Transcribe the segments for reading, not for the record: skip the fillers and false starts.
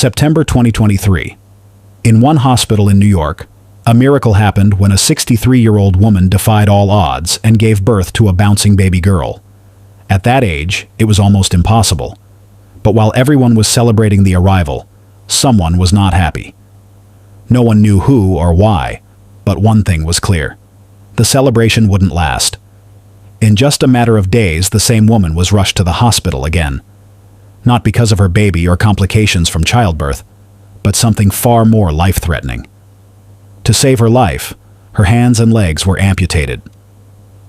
September 2023. In one hospital in New York, a miracle happened when a 63-year-old woman defied all odds and gave birth to a bouncing baby girl. At that age, it was almost impossible. But while everyone was celebrating the arrival, someone was not happy. No one knew who or why, but one thing was clear. The celebration wouldn't last. In just a matter of days, the same woman was rushed to the hospital again. Not because of her baby or complications from childbirth, but something far more life-threatening. To save her life, her hands and legs were amputated.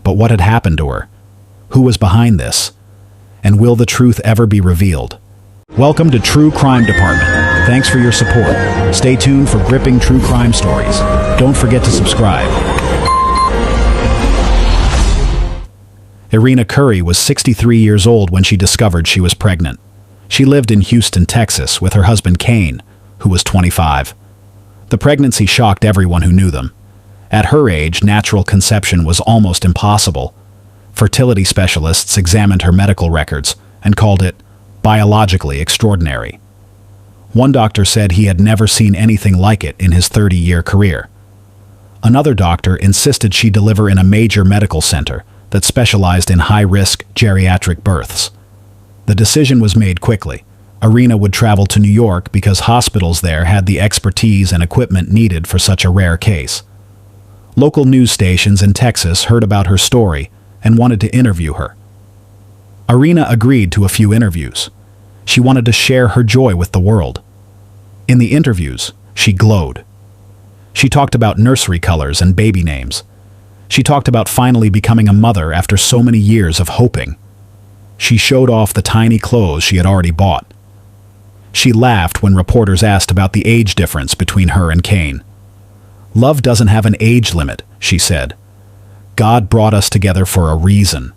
But what had happened to her? Who was behind this? And will the truth ever be revealed? Welcome to True Crime Department. Thanks for your support. Stay tuned for gripping true crime stories. Don't forget to subscribe. Irina Curry was 63 years old when she discovered she was pregnant. She lived in Houston, Texas, with her husband Kane, who was 25. The pregnancy shocked everyone who knew them. At her age, natural conception was almost impossible. Fertility specialists examined her medical records and called it biologically extraordinary. One doctor said he had never seen anything like it in his 30-year career. Another doctor insisted she deliver in a major medical center that specialized in high-risk geriatric births. The decision was made quickly. Irina would travel to New York because hospitals there had the expertise and equipment needed for such a rare case. Local news stations in Texas heard about her story and wanted to interview her. Irina agreed to a few interviews. She wanted to share her joy with the world. In the interviews, she glowed. She talked about nursery colors and baby names. She talked about finally becoming a mother after so many years of hoping. She showed off the tiny clothes she had already bought. She laughed when reporters asked about the age difference between her and Kane. "Love doesn't have an age limit," she said. "God brought us together for a reason."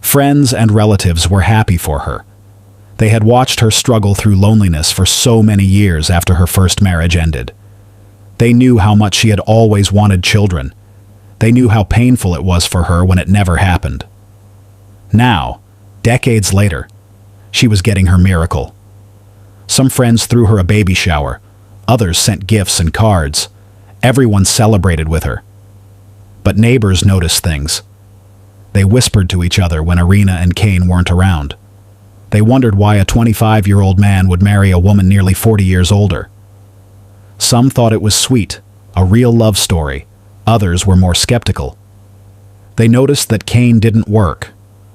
Friends and relatives were happy for her. They had watched her struggle through loneliness for so many years after her first marriage ended. They knew how much she had always wanted children. They knew how painful it was for her when it never happened. Now, decades later, she was getting her miracle. Some friends threw her a baby shower. Others sent gifts and cards. Everyone celebrated with her. But neighbors noticed things. They whispered to each other when Irina and Kane weren't around. They wondered why a 25-year-old man would marry a woman nearly 40 years older. Some thought it was sweet, a real love story. Others were more skeptical. They noticed that Kane didn't work.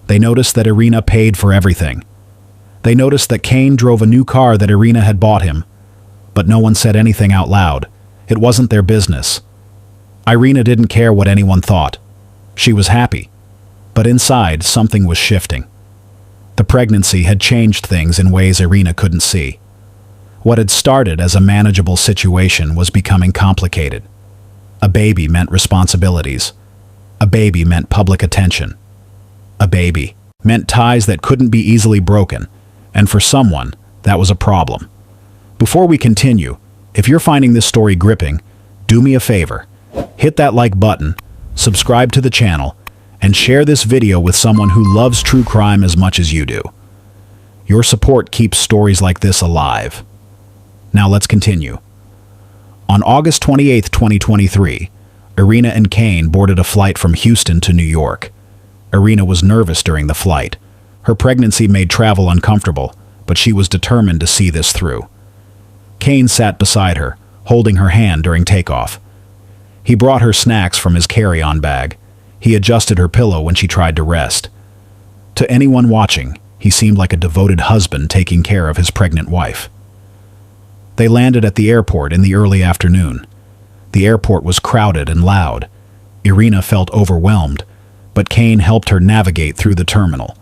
They noticed that Irina paid for everything. They noticed that Kane drove a new car that Irina had bought him. But no one said anything out loud. It wasn't their business. Irina didn't care what anyone thought. She was happy. But inside, something was shifting. The pregnancy had changed things in ways Irina couldn't see. What had started as a manageable situation was becoming complicated. A baby meant responsibilities. A baby meant public attention. A baby meant ties that couldn't be easily broken, and for someone, that was a problem. Before we continue, if you're finding this story gripping, do me a favor. Hit that like button, subscribe to the channel, and share this video with someone who loves true crime as much as you do. Your support keeps stories like this alive. Now let's continue. On August 28, 2023, Irina and Kane boarded a flight from Houston to New York. Irina was nervous during the flight. Her pregnancy made travel uncomfortable, but she was determined to see this through. Kane sat beside her, holding her hand during takeoff. He brought her snacks from his carry-on bag. He adjusted her pillow when she tried to rest. To anyone watching, he seemed like a devoted husband taking care of his pregnant wife. They landed at the airport in the early afternoon. The airport was crowded and loud. Irina felt overwhelmed, but Kane helped her navigate through the terminal.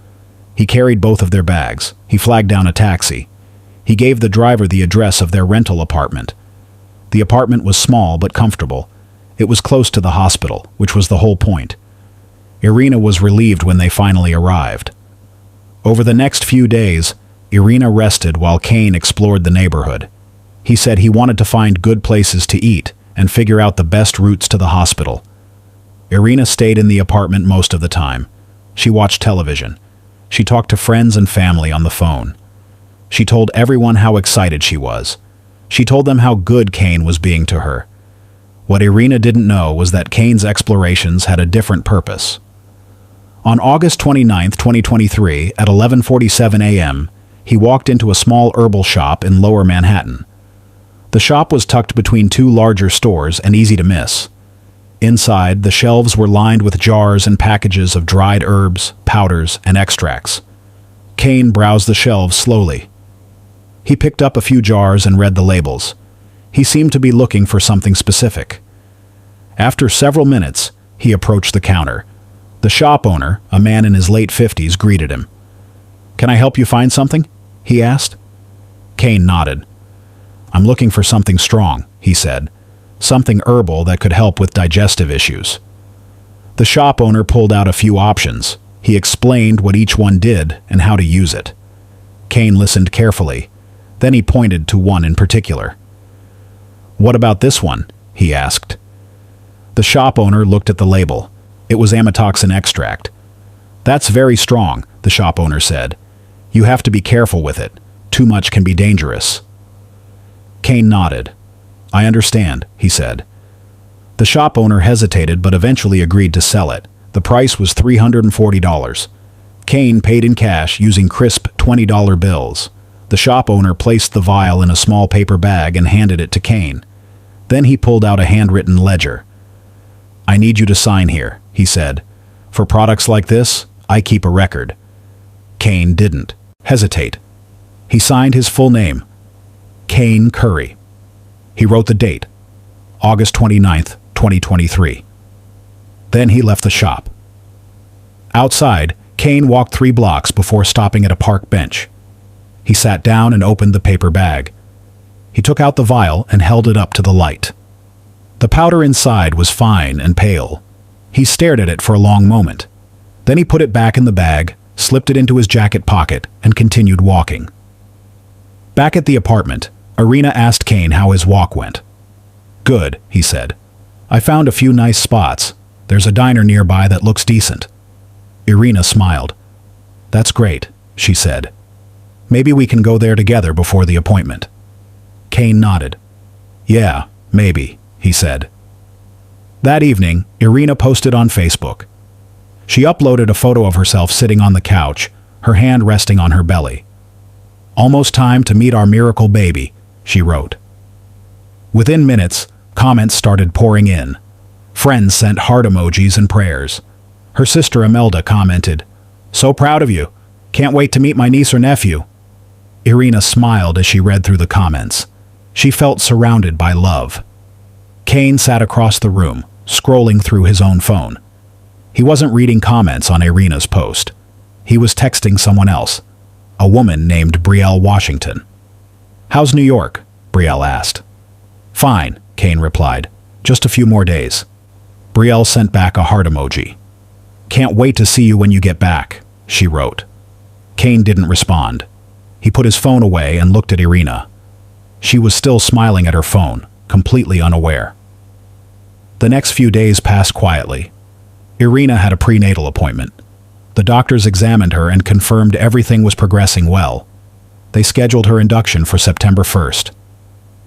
He carried both of their bags. He flagged down a taxi. He gave the driver the address of their rental apartment. The apartment was small but comfortable. It was close to the hospital, which was the whole point. Irina was relieved when they finally arrived. Over the next few days, Irina rested while Kane explored the neighborhood. He said he wanted to find good places to eat and figure out the best routes to the hospital. Irina stayed in the apartment most of the time. She watched television. She talked to friends and family on the phone. She told everyone how excited she was. She told them how good Kane was being to her. What Irina didn't know was that Kane's explorations had a different purpose. On August 29, 2023, at 11:47 a.m., he walked into a small herbal shop in Lower Manhattan. The shop was tucked between two larger stores and easy to miss. Inside, the shelves were lined with jars and packages of dried herbs, powders, and extracts. Kane browsed the shelves slowly. He picked up a few jars and read the labels. He seemed to be looking for something specific. After several minutes, he approached the counter. The shop owner, a man in his late 50s, greeted him. "Can I help you find something?" he asked. Kane nodded. "I'm looking for something strong," he said. "Something herbal that could help with digestive issues." The shop owner pulled out a few options. He explained what each one did and how to use it. Kane listened carefully. Then he pointed to one in particular. "What about this one?" he asked. The shop owner looked at the label. It was amatoxin extract. "That's very strong," the shop owner said. "You have to be careful with it. Too much can be dangerous." Kane nodded. "I understand," he said. The shop owner hesitated but eventually agreed to sell it. The price was $340. Kane paid in cash using crisp $20 bills. The shop owner placed the vial in a small paper bag and handed it to Kane. Then he pulled out a handwritten ledger. "I need you to sign here," he said. "For products like this, I keep a record." Kane didn't hesitate. He signed his full name, Kane Curry. He wrote the date, August 29th, 2023. Then he left the shop. Outside, Kane walked 3 blocks before stopping at a park bench. He sat down and opened the paper bag. He took out the vial and held it up to the light. The powder inside was fine and pale. He stared at it for a long moment. Then he put it back in the bag, slipped it into his jacket pocket, and continued walking. Back at the apartment, Irina asked Kane how his walk went. "Good," he said. "I found a few nice spots. There's a diner nearby that looks decent." Irina smiled. "That's great," she said. "Maybe we can go there together before the appointment." Kane nodded. "Yeah, maybe," he said. That evening, Irina posted on Facebook. She uploaded a photo of herself sitting on the couch, her hand resting on her belly. "Almost time to meet our miracle baby," she wrote. Within minutes, comments started pouring in. Friends sent heart emojis and prayers. Her sister Imelda commented, "So proud of you. Can't wait to meet my niece or nephew." Irina smiled as she read through the comments. She felt surrounded by love. Kane sat across the room, scrolling through his own phone. He wasn't reading comments on Irina's post. He was texting someone else, a woman named Brielle Washington. "How's New York?" Brielle asked. "Fine," Kane replied. "Just a few more days." Brielle sent back a heart emoji. "Can't wait to see you when you get back," she wrote. Kane didn't respond. He put his phone away and looked at Irina. She was still smiling at her phone, completely unaware. The next few days passed quietly. Irina had a prenatal appointment. The doctors examined her and confirmed everything was progressing well. They scheduled her induction for September 1st.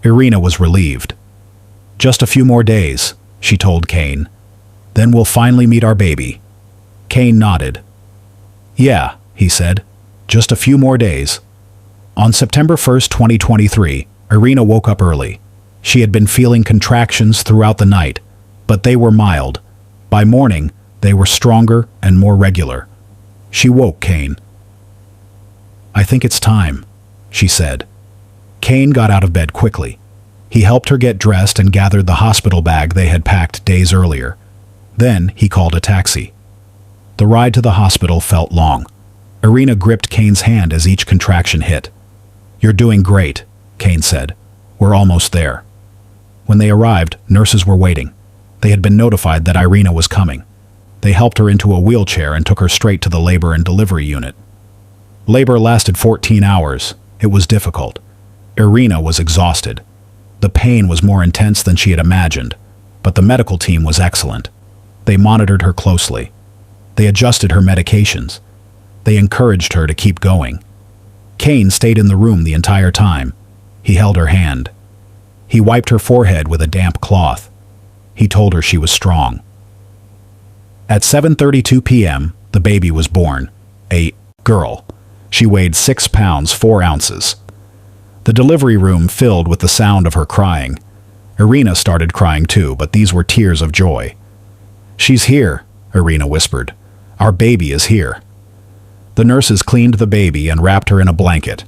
Irina was relieved. "Just a few more days," she told Kane. "Then we'll finally meet our baby." Kane nodded. "Yeah," he said. "Just a few more days." On September 1st, 2023, Irina woke up early. She had been feeling contractions throughout the night, but they were mild. By morning, they were stronger and more regular. She woke Kane. "I think it's time," she said. Kane got out of bed quickly. He helped her get dressed and gathered the hospital bag they had packed days earlier. Then he called a taxi. The ride to the hospital felt long. Irina gripped Kane's hand as each contraction hit. "You're doing great," Kane said. "We're almost there." When they arrived, nurses were waiting. They had been notified that Irina was coming. They helped her into a wheelchair and took her straight to the labor and delivery unit. Labor lasted 14 hours. It was difficult. Irina was exhausted. The pain was more intense than she had imagined, but the medical team was excellent. They monitored her closely. They adjusted her medications. They encouraged her to keep going. Kane stayed in the room the entire time. He held her hand. He wiped her forehead with a damp cloth. He told her she was strong. At 7:32 p.m., the baby was born. A girl. She weighed 6 pounds 4 ounces. The delivery room filled with the sound of her crying. Irina started crying too, but these were tears of joy. "She's here," Irina whispered. "Our baby is here." The nurses cleaned the baby and wrapped her in a blanket.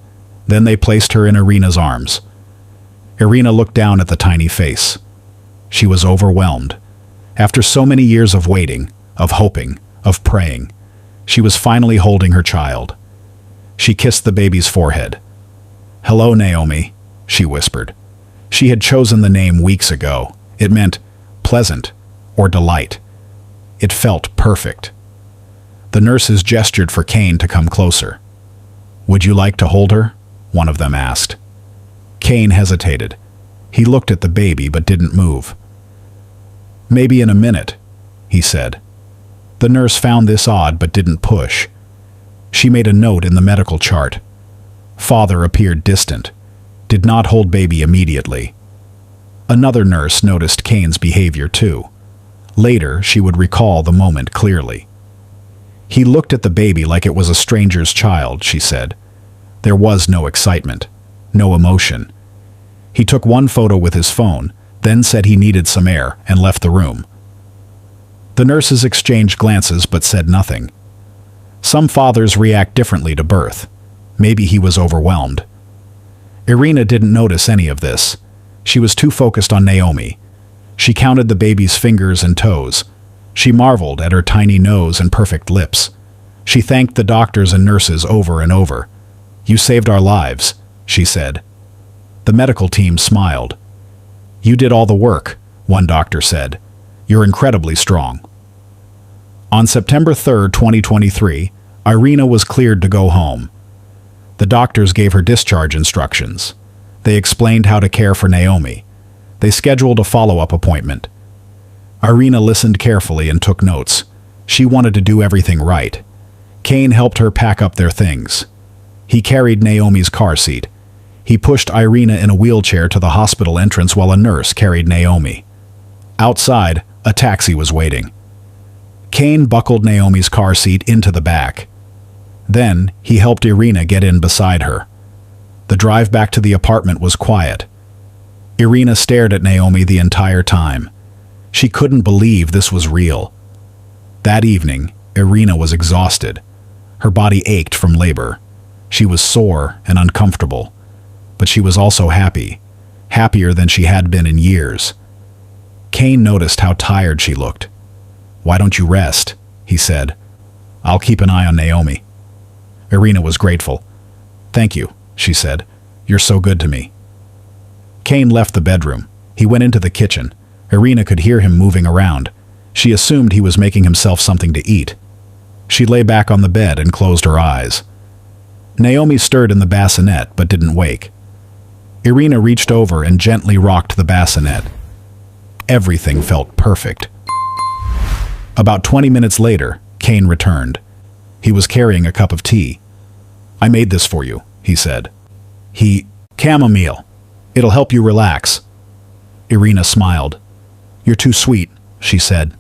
Then they placed her in Irina's arms. Irina looked down at the tiny face. She was overwhelmed. After so many years of waiting, of hoping, of praying, she was finally holding her child. She kissed the baby's forehead. "Hello, Naomi," she whispered. She had chosen the name weeks ago. It meant pleasant or delight. It felt perfect. The nurses gestured for Kane to come closer. "Would you like to hold her?" one of them asked. Kane hesitated. He looked at the baby but didn't move. "Maybe in a minute," he said. The nurse found this odd but didn't push. She made a note in the medical chart. Father appeared distant. Did not hold baby immediately. Another nurse noticed Kane's behavior too. Later, she would recall the moment clearly. "He looked at the baby like it was a stranger's child," she said. There was no excitement, no emotion. He took one photo with his phone, then said he needed some air and left the room. The nurses exchanged glances but said nothing. Some fathers react differently to birth. Maybe he was overwhelmed. Irina didn't notice any of this. She was too focused on Naomi. She counted the baby's fingers and toes. She marveled at her tiny nose and perfect lips. She thanked the doctors and nurses over and over. "You saved our lives," she said. The medical team smiled. "You did all the work," one doctor said. "You're incredibly strong." On September 3, 2023, Irina was cleared to go home. The doctors gave her discharge instructions. They explained how to care for Naomi. They scheduled a follow-up appointment. Irina listened carefully and took notes. She wanted to do everything right. Kane helped her pack up their things. He carried Naomi's car seat. He pushed Irina in a wheelchair to the hospital entrance while a nurse carried Naomi. Outside, a taxi was waiting. Kane buckled Naomi's car seat into the back. Then, he helped Irina get in beside her. The drive back to the apartment was quiet. Irina stared at Naomi the entire time. She couldn't believe this was real. That evening, Irina was exhausted. Her body ached from labor. She was sore and uncomfortable. But she was also happy. Happier than she had been in years. Kane noticed how tired she looked. "Why don't you rest?" he said. "I'll keep an eye on Naomi." Irina was grateful. "Thank you," she said. "You're so good to me." Kane left the bedroom. He went into the kitchen. Irina could hear him moving around. She assumed he was making himself something to eat. She lay back on the bed and closed her eyes. Naomi stirred in the bassinet but didn't wake. Irina reached over and gently rocked the bassinet. Everything felt perfect. About 20 minutes later, Kane returned. He was carrying a cup of tea. "I made this for you," he said. Chamomile. It'll help you relax." Irina smiled. "You're too sweet," she said.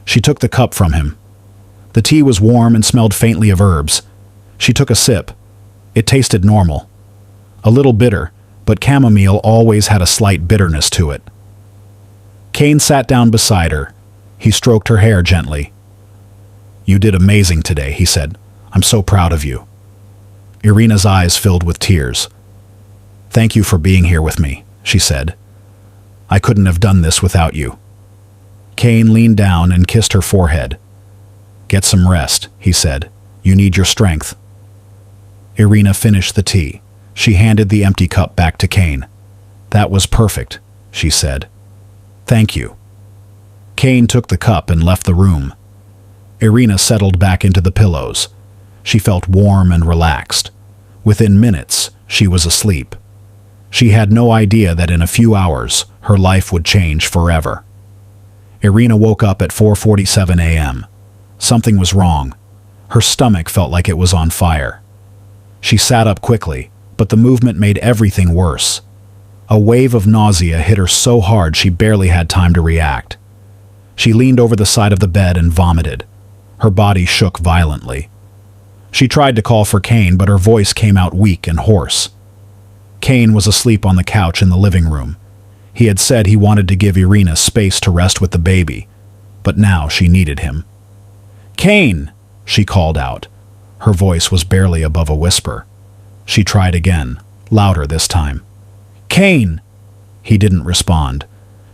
She took the cup from him. The tea was warm and smelled faintly of herbs. She took a sip. It tasted normal. A little bitter, but chamomile always had a slight bitterness to it. Kane sat down beside her. He stroked her hair gently. "You did amazing today," he said. "I'm so proud of you." Irina's eyes filled with tears. "Thank you for being here with me," she said. "I couldn't have done this without you." Kane leaned down and kissed her forehead. "Get some rest," he said. "You need your strength." Irina finished the tea. She handed the empty cup back to Kane. "That was perfect," she said. "Thank you." Kane took the cup and left the room. Irina settled back into the pillows. She felt warm and relaxed. Within minutes, she was asleep. She had no idea that in a few hours, her life would change forever. Irina woke up at 4:47 a.m. Something was wrong. Her stomach felt like it was on fire. She sat up quickly, but the movement made everything worse. A wave of nausea hit her so hard she barely had time to react. She leaned over the side of the bed and vomited. Her body shook violently. She tried to call for Kane, but her voice came out weak and hoarse. Kane was asleep on the couch in the living room. He had said he wanted to give Irina space to rest with the baby, but now she needed him. "Kane!" she called out. Her voice was barely above a whisper. She tried again, louder this time. "Kane!" He didn't respond.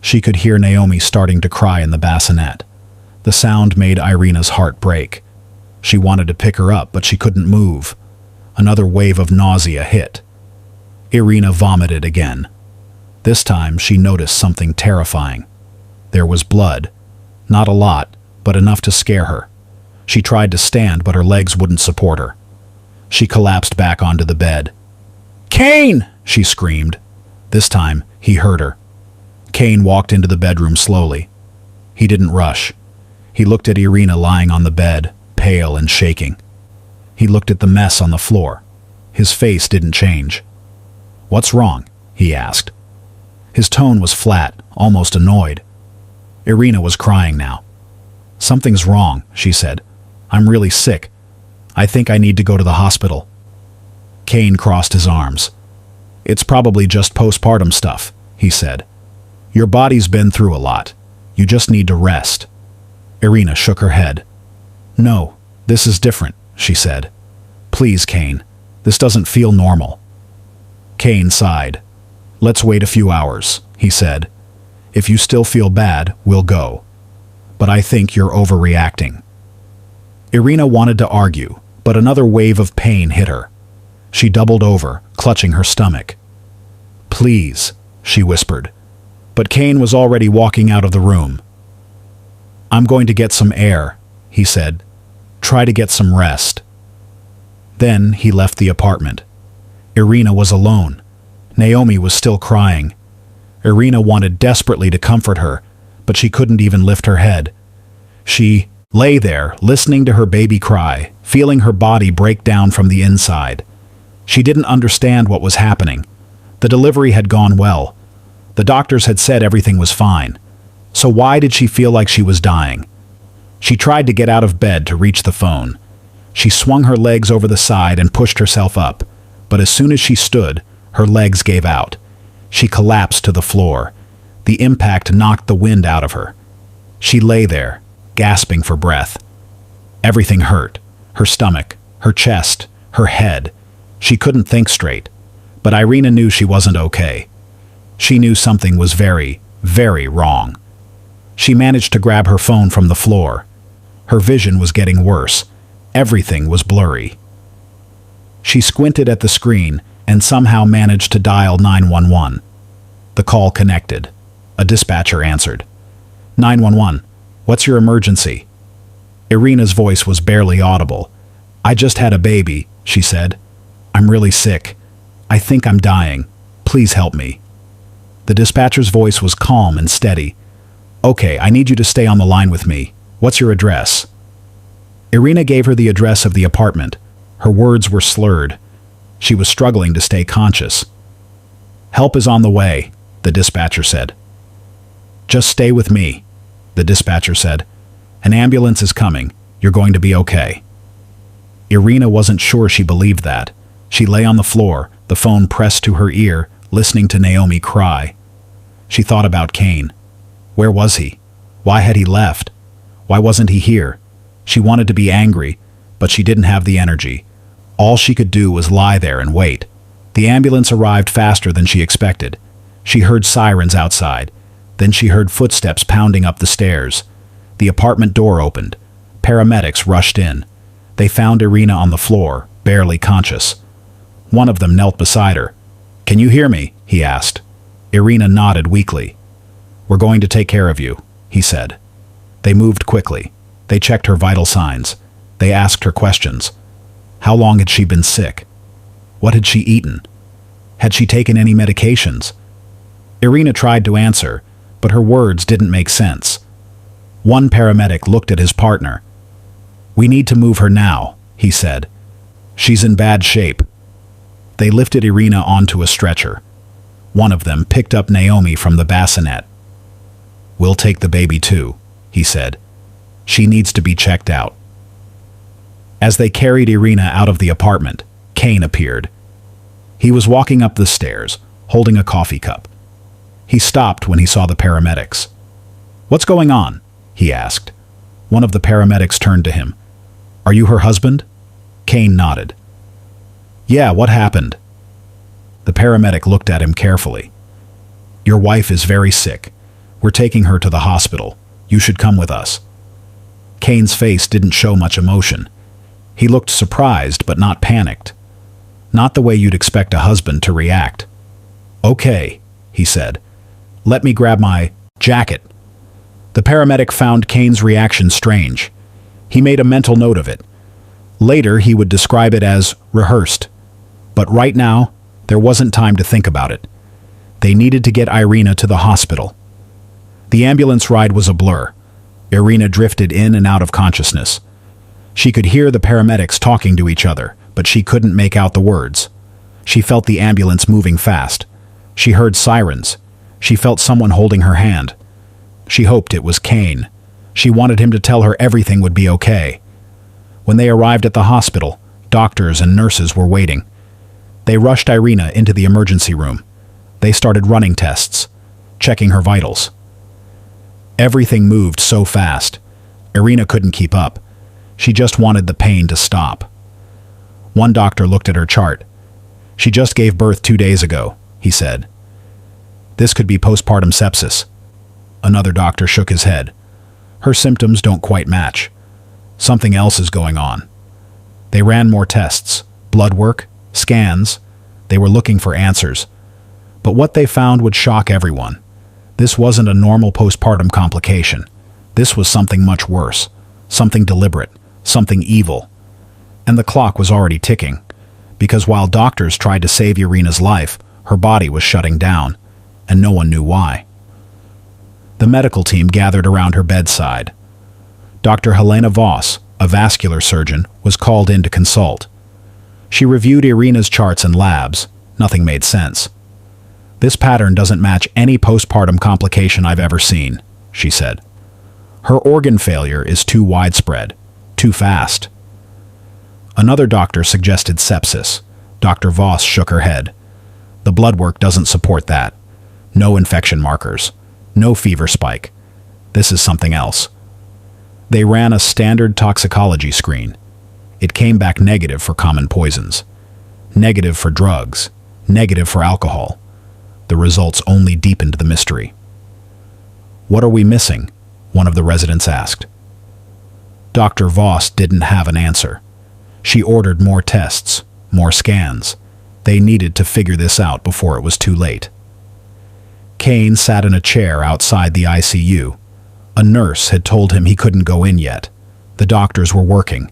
She could hear Naomi starting to cry in the bassinet. The sound made Irina's heart break. She wanted to pick her up, but she couldn't move. Another wave of nausea hit. Irina vomited again. This time she noticed something terrifying. There was blood. Not a lot, but enough to scare her. She tried to stand, but her legs wouldn't support her. She collapsed back onto the bed. "Kane!" she screamed. This time, he heard her. Kane walked into the bedroom slowly. He didn't rush. He looked at Irina lying on the bed, pale and shaking. He looked at the mess on the floor. His face didn't change. "What's wrong?" he asked. His tone was flat, almost annoyed. Irina was crying now. "Something's wrong," she said. "I'm really sick. I think I need to go to the hospital." Kane crossed his arms. "It's probably just postpartum stuff," he said. "Your body's been through a lot. You just need to rest." Irina shook her head. "No, this is different," she said. "Please, Kane. This doesn't feel normal." Kane sighed. "Let's wait a few hours," he said. "If you still feel bad, we'll go. But I think you're overreacting." Irina wanted to argue, but another wave of pain hit her. She doubled over, clutching her stomach. "Please," she whispered. But Kane was already walking out of the room. "I'm going to get some air," he said. "Try to get some rest." Then he left the apartment. Irina was alone. Naomi was still crying. Irina wanted desperately to comfort her, but she couldn't even lift her head. She lay there, listening to her baby cry, feeling her body break down from the inside. She didn't understand what was happening. The delivery had gone well. The doctors had said everything was fine. So why did she feel like she was dying? She tried to get out of bed to reach the phone. She swung her legs over the side and pushed herself up, but as soon as she stood, her legs gave out. She collapsed to the floor. The impact knocked the wind out of her. She lay there, gasping for breath. Everything hurt. Her stomach, her chest, her head. She couldn't think straight. But Irina knew she wasn't okay. She knew something was very, very wrong. She managed to grab her phone from the floor. Her vision was getting worse. Everything was blurry. She squinted at the screen and somehow managed to dial 911. The call connected. A dispatcher answered. 911, what's your emergency? Irina's voice was barely audible. I just had a baby, she said. I'm really sick. I think I'm dying. Please help me. The dispatcher's voice was calm and steady. Okay, I need you to stay on the line with me. What's your address? Irina gave her the address of the apartment. Her words were slurred. She was struggling to stay conscious. Help is on the way, the dispatcher said. Just stay with me, the dispatcher said. An ambulance is coming. You're going to be okay. Irina wasn't sure she believed that. She lay on the floor, the phone pressed to her ear, listening to Naomi cry. She thought about Kane. Where was he? Why had he left? Why wasn't he here? She wanted to be angry, but she didn't have the energy. All she could do was lie there and wait. The ambulance arrived faster than she expected. She heard sirens outside. Then she heard footsteps pounding up the stairs. The apartment door opened. Paramedics rushed in. They found Irina on the floor, barely conscious. One of them knelt beside her. Can you hear me? He asked. Irina nodded weakly. We're going to take care of you, he said. They moved quickly. They checked her vital signs. They asked her questions. How long had she been sick? What had she eaten? Had she taken any medications? Irina tried to answer, but her words didn't make sense. One paramedic looked at his partner. We need to move her now, he said. She's in bad shape. They lifted Irina onto a stretcher. One of them picked up Naomi from the bassinet. "We'll take the baby too," he said. "She needs to be checked out." As they carried Irina out of the apartment, Kane appeared. He was walking up the stairs, holding a coffee cup. He stopped when he saw the paramedics. "What's going on?" he asked. One of the paramedics turned to him. "Are you her husband?" Kane nodded. "Yeah, what happened?" The paramedic looked at him carefully. "Your wife is very sick. We're taking her to the hospital. You should come with us." Kane's face didn't show much emotion. He looked surprised but not panicked. Not the way you'd expect a husband to react. "Okay," he said. "Let me grab my jacket." The paramedic found Kane's reaction strange. He made a mental note of it. Later, he would describe it as rehearsed. But right now, there wasn't time to think about it. They needed to get Irina to the hospital. The ambulance ride was a blur. Irina drifted in and out of consciousness. She could hear the paramedics talking to each other, but she couldn't make out the words. She felt the ambulance moving fast. She heard sirens. She felt someone holding her hand. She hoped it was Kane. She wanted him to tell her everything would be okay. When they arrived at the hospital, doctors and nurses were waiting. They rushed Irina into the emergency room. They started running tests, checking her vitals. Everything moved so fast. Irina couldn't keep up. She just wanted the pain to stop. One doctor looked at her chart. "She just gave birth 2 days ago," he said. "This could be postpartum sepsis." Another doctor shook his head. "Her symptoms don't quite match. Something else is going on." They ran more tests, blood work, scans. They were looking for answers. But what they found would shock everyone. This wasn't a normal postpartum complication. This was something much worse, something deliberate, something evil. And the clock was already ticking, because while doctors tried to save Irina's life, her body was shutting down, and no one knew why. The medical team gathered around her bedside. Dr. Helena Voss, a vascular surgeon, was called in to consult. She reviewed Irina's charts and labs. Nothing made sense. "This pattern doesn't match any postpartum complication I've ever seen," she said. "Her organ failure is too widespread, too fast." Another doctor suggested sepsis. Dr. Voss shook her head. "The blood work doesn't support that. No infection markers. No fever spike. This is something else." They ran a standard toxicology screen. It came back negative for common poisons. Negative for drugs. Negative for alcohol. The results only deepened the mystery. "What are we missing?" one of the residents asked. Dr. Voss didn't have an answer. She ordered more tests, more scans. They needed to figure this out before it was too late. Kane sat in a chair outside the ICU. A nurse had told him he couldn't go in yet. The doctors were working.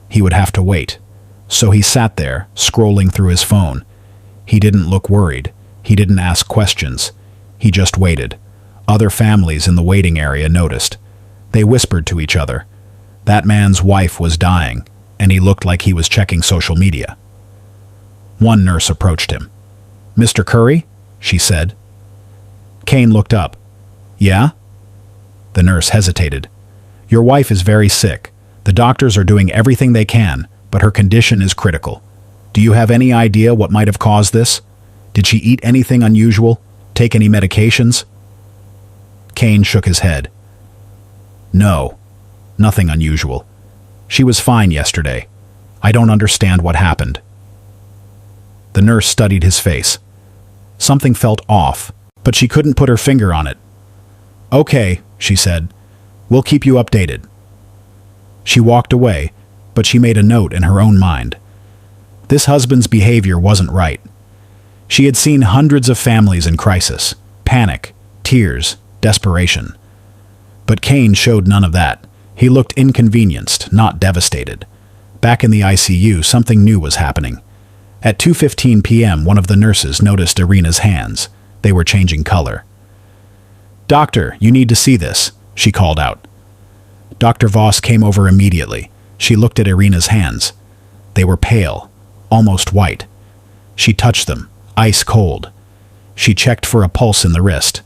He would have to wait. So he sat there, scrolling through his phone. He didn't look worried. He didn't ask questions. He just waited. Other families in the waiting area noticed. They whispered to each other. That man's wife was dying, and he looked like he was checking social media. One nurse approached him. "Mr. Curry?" she said. Kane looked up. "Yeah?" The nurse hesitated. "Your wife is very sick. The doctors are doing everything they can, but her condition is critical. Do you have any idea what might have caused this? Did she eat anything unusual? Take any medications?" Kane shook his head. "No, nothing unusual. She was fine yesterday. I don't understand what happened." The nurse studied his face. Something felt off, but she couldn't put her finger on it. "Okay," she said. "We'll keep you updated." She walked away, but she made a note in her own mind. This husband's behavior wasn't right. She had seen hundreds of families in crisis, panic, tears, desperation. But Kane showed none of that. He looked inconvenienced, not devastated. Back in the ICU, something new was happening. At 2:15 p.m., one of the nurses noticed Irina's hands. They were changing color. "Doctor, you need to see this," she called out. Dr. Voss came over immediately. She looked at Irina's hands. They were pale, almost white. She touched them, ice cold. She checked for a pulse in the wrist.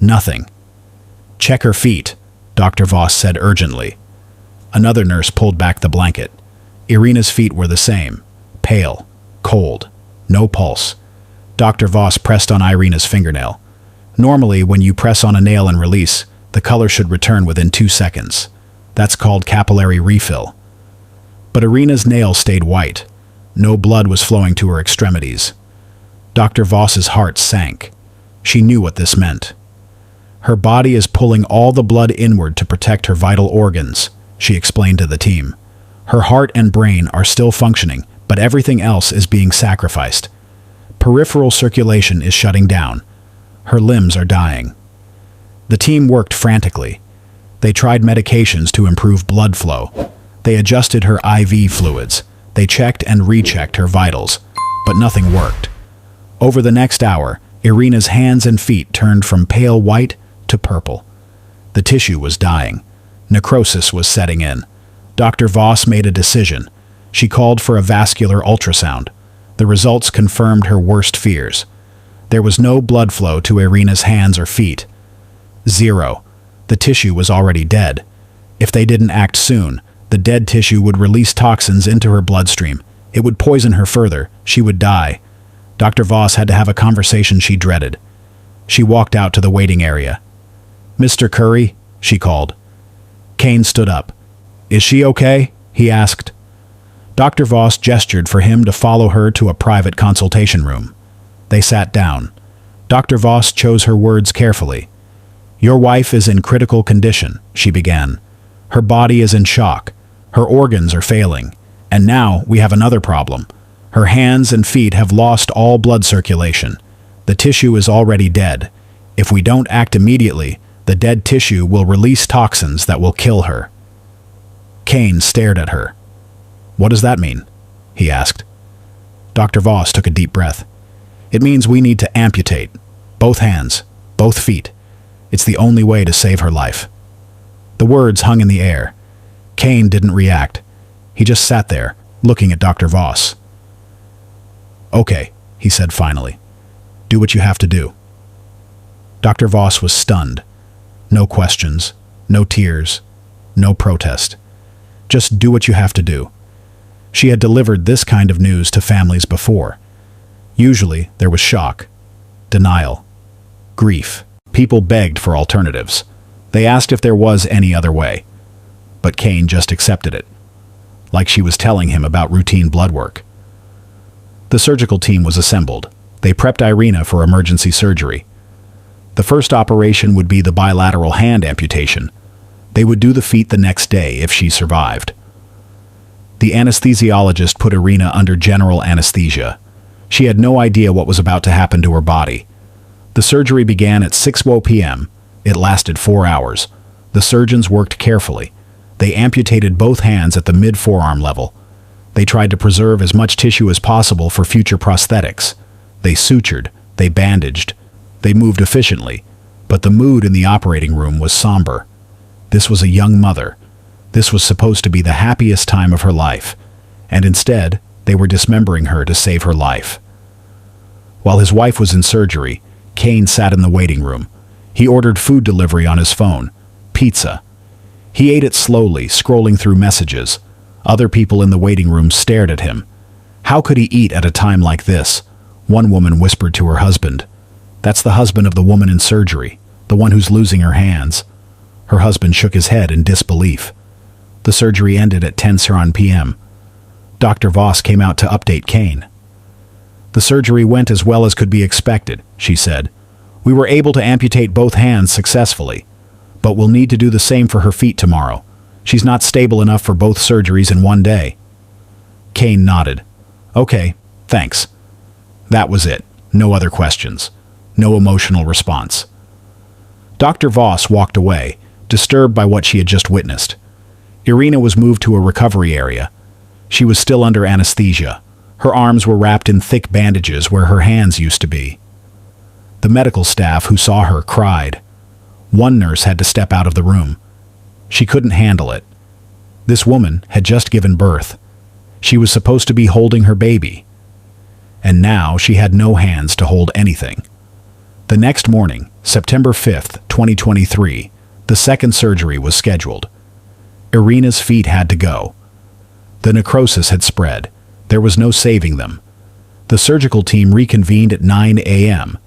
Nothing. Check her feet, Dr. Voss said urgently. Another nurse pulled back the blanket. Irina's feet were the same. Pale. Cold. No pulse. Dr. Voss pressed on Irina's fingernail. Normally, when you press on a nail and release, the color should return within 2 seconds. That's called capillary refill. But Irina's nail stayed white. No blood was flowing to her extremities. Dr. Voss's heart sank. She knew what this meant. Her body is pulling all the blood inward to protect her vital organs, she explained to the team. Her heart and brain are still functioning, but everything else is being sacrificed. Peripheral circulation is shutting down. Her limbs are dying. The team worked frantically. They tried medications to improve blood flow. They adjusted her IV fluids. They checked and rechecked her vitals, but nothing worked. Over the next hour, Irina's hands and feet turned from pale white to purple. The tissue was dying. Necrosis was setting in. Dr. Voss made a decision. She called for a vascular ultrasound. The results confirmed her worst fears. There was no blood flow to Irina's hands or feet. 0. The tissue was already dead. If they didn't act soon, the dead tissue would release toxins into her bloodstream. It would poison her further. She would die. Dr. Voss had to have a conversation she dreaded. She walked out to the waiting area. "Mr. Curry," she called. Kane stood up. "Is she okay?" he asked. Dr. Voss gestured for him to follow her to a private consultation room. They sat down. Dr. Voss chose her words carefully. "Your wife is in critical condition," she began. "Her body is in shock. Her organs are failing. And now we have another problem. Her hands and feet have lost all blood circulation. The tissue is already dead. If we don't act immediately, the dead tissue will release toxins that will kill her." Kane stared at her. "What does that mean?" he asked. Dr. Voss took a deep breath. "It means we need to amputate. Both hands, both feet. It's the only way to save her life." The words hung in the air. Kane didn't react. He just sat there, looking at Dr. Voss. "Okay," he said finally. "Do what you have to do." Dr. Voss was stunned. No questions, no tears, no protest. Just do what you have to do. She had delivered this kind of news to families before. Usually, there was shock, denial, grief. People begged for alternatives. They asked if there was any other way. But Kane just accepted it, like she was telling him about routine blood work. The surgical team was assembled. They prepped Irina for emergency surgery. The first operation would be the bilateral hand amputation. They would do the feet the next day if she survived. The anesthesiologist put Irina under general anesthesia. She had no idea what was about to happen to her body. The surgery began at 6 p.m. It lasted 4 hours. The surgeons worked carefully. They amputated both hands at the mid-forearm level. They tried to preserve as much tissue as possible for future prosthetics. They sutured. They bandaged. They moved efficiently. But the mood in the operating room was somber. This was a young mother. This was supposed to be the happiest time of her life. And instead, they were dismembering her to save her life. While his wife was in surgery, Kane sat in the waiting room. He ordered food delivery on his phone. Pizza. He ate it slowly, scrolling through messages. Other people in the waiting room stared at him. How could he eat at a time like this? One woman whispered to her husband. "That's the husband of the woman in surgery, the one who's losing her hands." Her husband shook his head in disbelief. The surgery ended at 10 p.m. Dr. Voss came out to update Kane. "The surgery went as well as could be expected," she said. "We were able to amputate both hands successfully, but we'll need to do the same for her feet tomorrow. She's not stable enough for both surgeries in one day." Kane nodded. "Okay, thanks." That was it. No other questions. No emotional response. Dr. Voss walked away, disturbed by what she had just witnessed. Irina was moved to a recovery area. She was still under anesthesia. Her arms were wrapped in thick bandages where her hands used to be. The medical staff who saw her cried. One nurse had to step out of the room. She couldn't handle it. This woman had just given birth. She was supposed to be holding her baby. and now she had no hands to hold anything. The next morning, September 5th, 2023, the second surgery was scheduled. Irina's feet had to go. The necrosis had spread. There was no saving them. The surgical team reconvened at 9 a.m.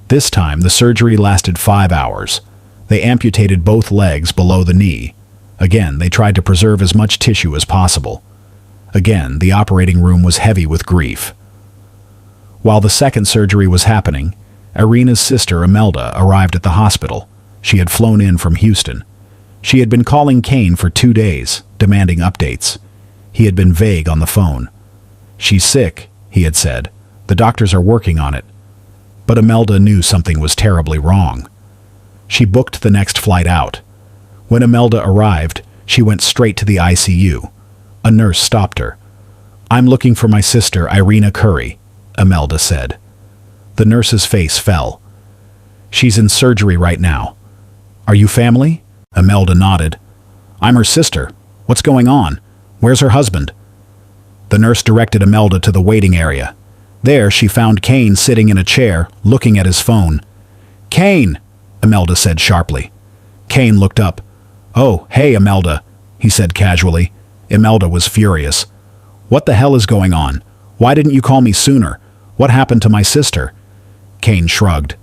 This time, the surgery lasted 5 hours. They amputated both legs below the knee. Again, they tried to preserve as much tissue as possible. Again, the operating room was heavy with grief. While the second surgery was happening, Irina's sister Imelda arrived at the hospital. She had flown in from Houston. She had been calling Kane for 2 days, demanding updates. He had been vague on the phone. "She's sick," he had said. "The doctors are working on it." But Imelda knew something was terribly wrong. She booked the next flight out. When Imelda arrived, she went straight to the ICU. A nurse stopped her. "I'm looking for my sister, Irina Curry," Imelda said. The nurse's face fell. "She's in surgery right now." "Are you family?" Imelda nodded. "I'm her sister. What's going on? Where's her husband?" The nurse directed Imelda to the waiting area. There she found Kane sitting in a chair, looking at his phone. "Kane!" Imelda said sharply. Kane looked up. "Oh, hey, Imelda," he said casually. Imelda was furious. "What the hell is going on? Why didn't you call me sooner? What happened to my sister?" Kane shrugged.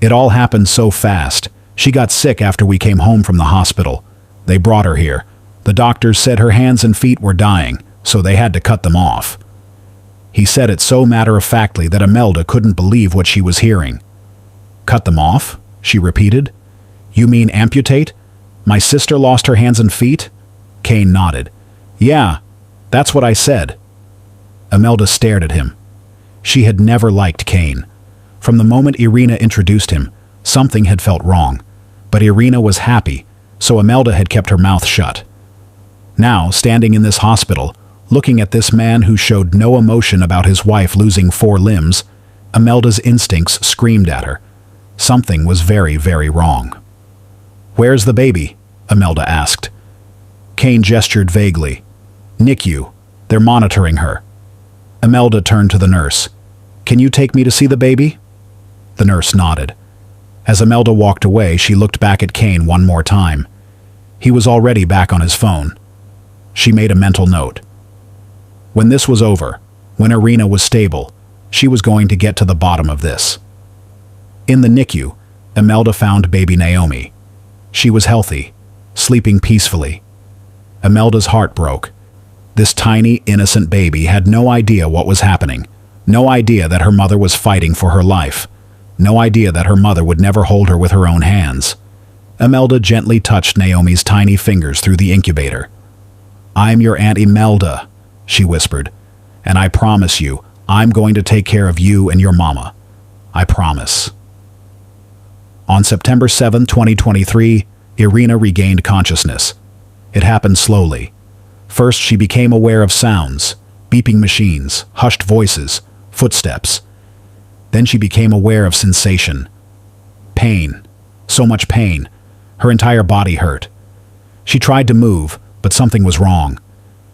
"It all happened so fast. She got sick after we came home from the hospital. They brought her here. The doctors said her hands and feet were dying, so they had to cut them off." He said it so matter-of-factly that Imelda couldn't believe what she was hearing. "Cut them off?" she repeated. "You mean amputate? My sister lost her hands and feet?" Kane nodded. "Yeah, that's what I said." Imelda stared at him. She had never liked Kane. From the moment Irina introduced him, something had felt wrong. But Irina was happy, so Imelda had kept her mouth shut. Now, standing in this hospital, looking at this man who showed no emotion about his wife losing 4 limbs, Imelda's instincts screamed at her. Something was very, very wrong. "Where's the baby?" Imelda asked. Kane gestured vaguely. "NICU. They're monitoring her." Imelda turned to the nurse. "Can you take me to see the baby?" The nurse nodded. As Imelda walked away, she looked back at Kane one more time. He was already back on his phone. She made a mental note. When this was over, when Irina was stable, she was going to get to the bottom of this. In the NICU, Imelda found baby Naomi. She was healthy, sleeping peacefully. Imelda's heart broke. This tiny, innocent baby had no idea what was happening, no idea that her mother was fighting for her life, no idea that her mother would never hold her with her own hands. Imelda gently touched Naomi's tiny fingers through the incubator. "I'm your Aunt Imelda," she whispered, "and I promise you, I'm going to take care of you and your mama. I promise." On September 7, 2023, Irina regained consciousness. It happened slowly. First, she became aware of sounds, beeping machines, hushed voices, footsteps. Then she became aware of sensation. Pain. So much pain. Her entire body hurt. She tried to move, but something was wrong.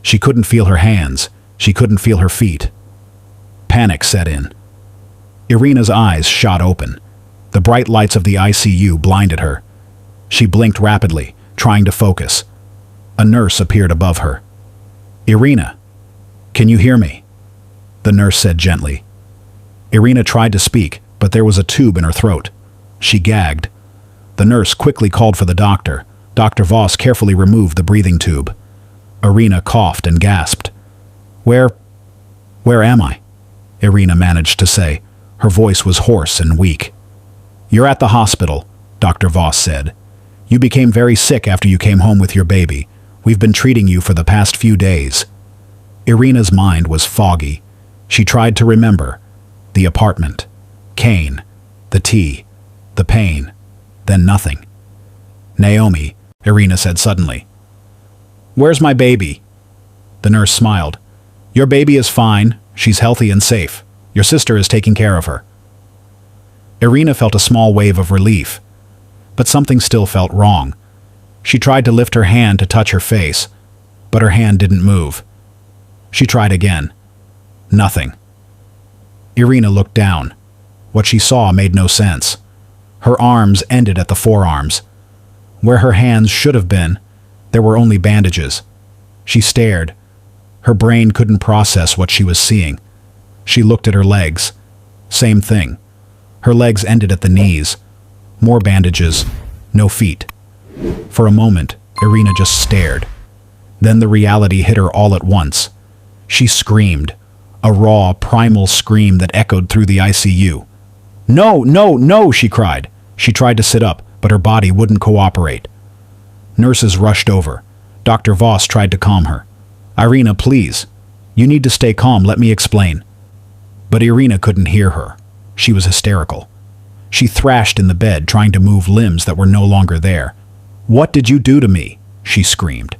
She couldn't feel her hands. She couldn't feel her feet. Panic set in. Irina's eyes shot open. The bright lights of the ICU blinded her. She blinked rapidly, trying to focus. A nurse appeared above her. "Irina, can you hear me?" The nurse said gently. Irina tried to speak, but there was a tube in her throat. She gagged. The nurse quickly called for the doctor. Dr. Voss carefully removed the breathing tube. Irina coughed and gasped. Where am I?" Irina managed to say. Her voice was hoarse and weak. "You're at the hospital," Dr. Voss said. "You became very sick after you came home with your baby. We've been treating you for the past few days." Irina's mind was foggy. She tried to remember. The apartment. Kane. The tea. The pain. Then nothing. "Naomi," Irina said suddenly. "Where's my baby?" The nurse smiled. "Your baby is fine. She's healthy and safe. Your sister is taking care of her." Irina felt a small wave of relief. But something still felt wrong. She tried to lift her hand to touch her face, but her hand didn't move. She tried again. Nothing. Irina looked down. What she saw made no sense. Her arms ended at the forearms. Where her hands should have been, there were only bandages. She stared. Her brain couldn't process what she was seeing. She looked at her legs. Same thing. Her legs ended at the knees. More bandages. No feet. For a moment, Irina just stared. Then the reality hit her all at once. She screamed. A raw, primal scream that echoed through the ICU. "No, no, no!" she cried. She tried to sit up, but her body wouldn't cooperate. Nurses rushed over. Dr. Voss tried to calm her. "Irina, please. You need to stay calm, let me explain." But Irina couldn't hear her. She was hysterical. She thrashed in the bed, trying to move limbs that were no longer there. "What did you do to me?" she screamed.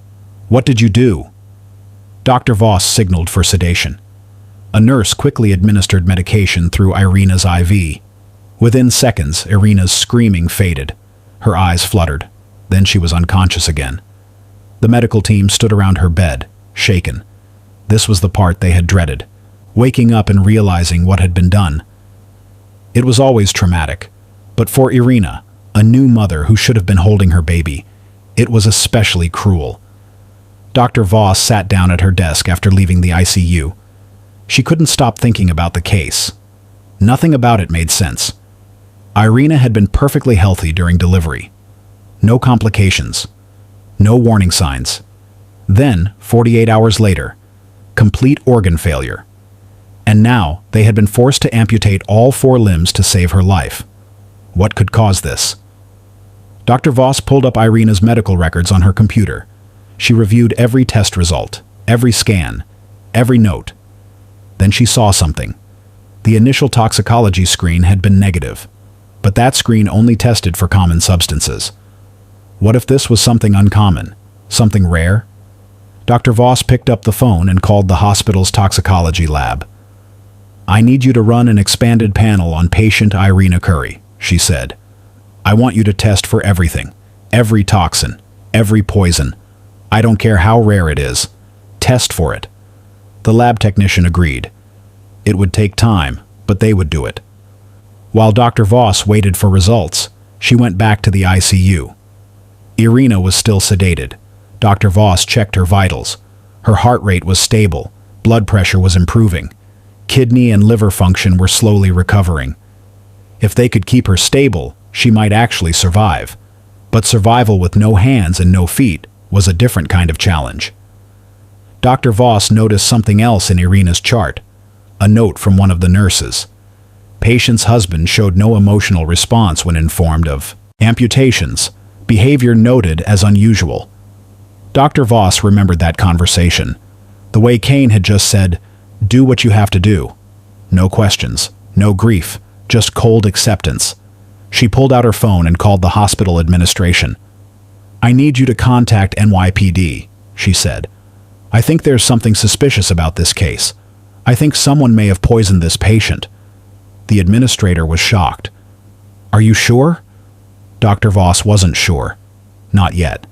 "What did you do?" Dr. Voss signaled for sedation. A nurse quickly administered medication through Irina's IV. Within seconds, Irina's screaming faded. Her eyes fluttered. Then she was unconscious again. The medical team stood around her bed, shaken. This was the part they had dreaded, waking up and realizing what had been done. It was always traumatic, but for Irina, a new mother who should have been holding her baby, it was especially cruel. Dr. Voss sat down at her desk after leaving the ICU. She couldn't stop thinking about the case. Nothing about it made sense. Irina had been perfectly healthy during delivery. No complications. No warning signs. Then, 48 hours later, complete organ failure. And now, they had been forced to amputate all 4 limbs to save her life. What could cause this? Dr. Voss pulled up Irina's medical records on her computer. She reviewed every test result, every scan, every note. Then she saw something. The initial toxicology screen had been negative, but that screen only tested for common substances. What if this was something uncommon, something rare? Dr. Voss picked up the phone and called the hospital's toxicology lab. "I need you to run an expanded panel on patient Irina Curry," she said. "I want you to test for everything, every toxin, every poison. I don't care how rare it is. Test for it." The lab technician agreed. It would take time, but they would do it. While Dr. Voss waited for results, she went back to the ICU. Irina was still sedated. Dr. Voss checked her vitals. Her heart rate was stable. Blood pressure was improving. Kidney and liver function were slowly recovering. If they could keep her stable, she might actually survive. But survival with no hands and no feet was a different kind of challenge. Dr. Voss noticed something else in Irina's chart. A note from one of the nurses. Patient's husband showed no emotional response when informed of amputations, behavior noted as unusual. Dr. Voss remembered that conversation. The way Kane had just said, "Do what you have to do." No questions, no grief, just cold acceptance. She pulled out her phone and called the hospital administration. "I need you to contact NYPD," she said. "I think there's something suspicious about this case. I think someone may have poisoned this patient." The administrator was shocked. "Are you sure?" Dr. Voss wasn't sure. Not yet.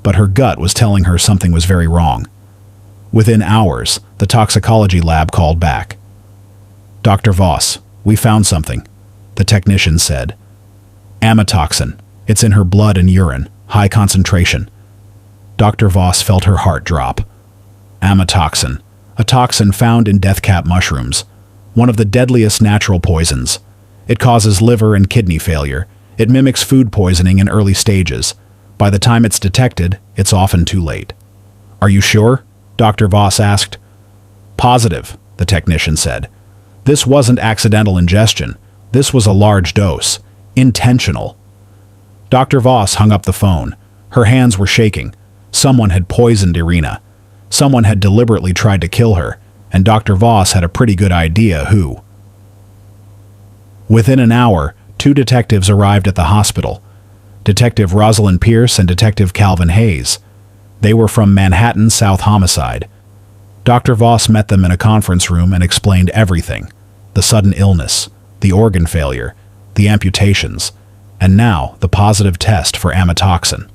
But her gut was telling her something was very wrong. Within hours, the toxicology lab called back. "Dr. Voss, we found something," the technician said. "Amatoxin. It's in her blood and urine, high concentration." Dr. Voss felt her heart drop. Amatoxin, a toxin found in deathcap mushrooms, one of the deadliest natural poisons. It causes liver and kidney failure. It mimics food poisoning in early stages. By the time it's detected, it's often too late. "Are you sure?" Dr. Voss asked. "Positive," the technician said. "This wasn't accidental ingestion. This was a large dose. Intentional." Dr. Voss hung up the phone. Her hands were shaking. Someone had poisoned Irina. Someone had deliberately tried to kill her, and Dr. Voss had a pretty good idea who. Within an hour, 2 detectives arrived at the hospital. Detective Rosalind Pierce and Detective Calvin Hayes. They were from Manhattan South Homicide. Dr. Voss met them in a conference room and explained everything. The sudden illness, the organ failure, the amputations, and now the positive test for amatoxin.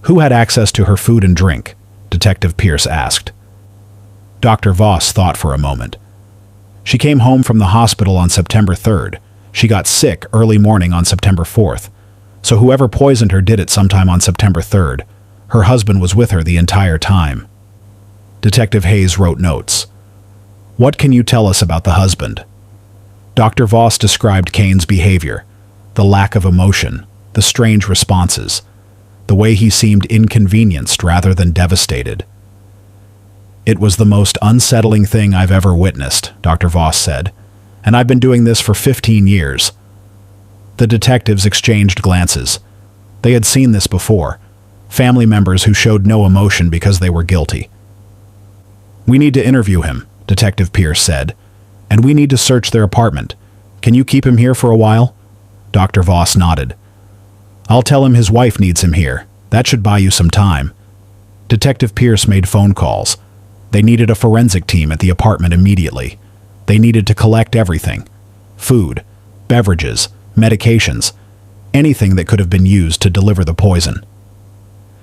"Who had access to her food and drink?" Detective Pierce asked. Dr. Voss thought for a moment. She came home from the hospital on September 3rd. She got sick early morning on September 4th. So whoever poisoned her did it sometime on September 3rd. Her husband was with her the entire time. Detective Hayes wrote notes. What can you tell us about the husband? Dr. Voss described Kane's behavior, the lack of emotion, the strange responses, the way he seemed inconvenienced rather than devastated. It was the most unsettling thing I've ever witnessed, Dr. Voss said, and I've been doing this for 15 years. The detectives exchanged glances. They had seen this before, family members who showed no emotion because they were guilty. We need to interview him, Detective Pierce said, and we need to search their apartment. Can you keep him here for a while? Dr. Voss nodded. I'll tell him his wife needs him here. That should buy you some time. Detective Pierce made phone calls. They needed a forensic team at the apartment immediately. They needed to collect everything. Food, beverages, medications, anything that could have been used to deliver the poison.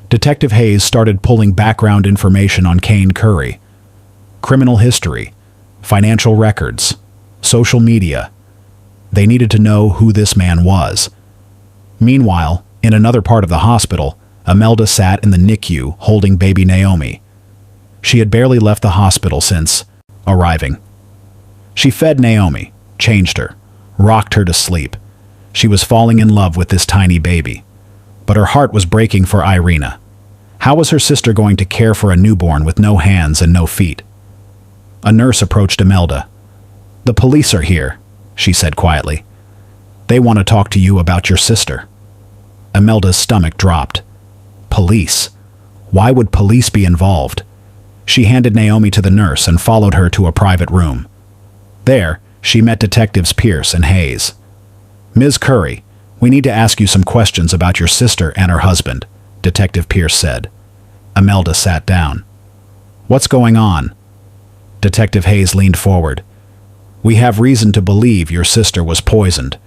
Detective Hayes started pulling background information on Kane Curry. Criminal history, financial records, social media. They needed to know who this man was. Meanwhile, in another part of the hospital, Imelda sat in the NICU holding baby Naomi. She had barely left the hospital since arriving. She fed Naomi, changed her, rocked her to sleep. She was falling in love with this tiny baby. But her heart was breaking for Irina. How was her sister going to care for a newborn with no hands and no feet? A nurse approached Imelda. The police are here, she said quietly. They want to talk to you about your sister. Imelda's stomach dropped. Police? Why would police be involved? She handed Naomi to the nurse and followed her to a private room. There, she met Detectives Pierce and Hayes. Ms. Curry, we need to ask you some questions about your sister and her husband, Detective Pierce said. Imelda sat down. What's going on? Detective Hayes leaned forward. We have reason to believe your sister was poisoned,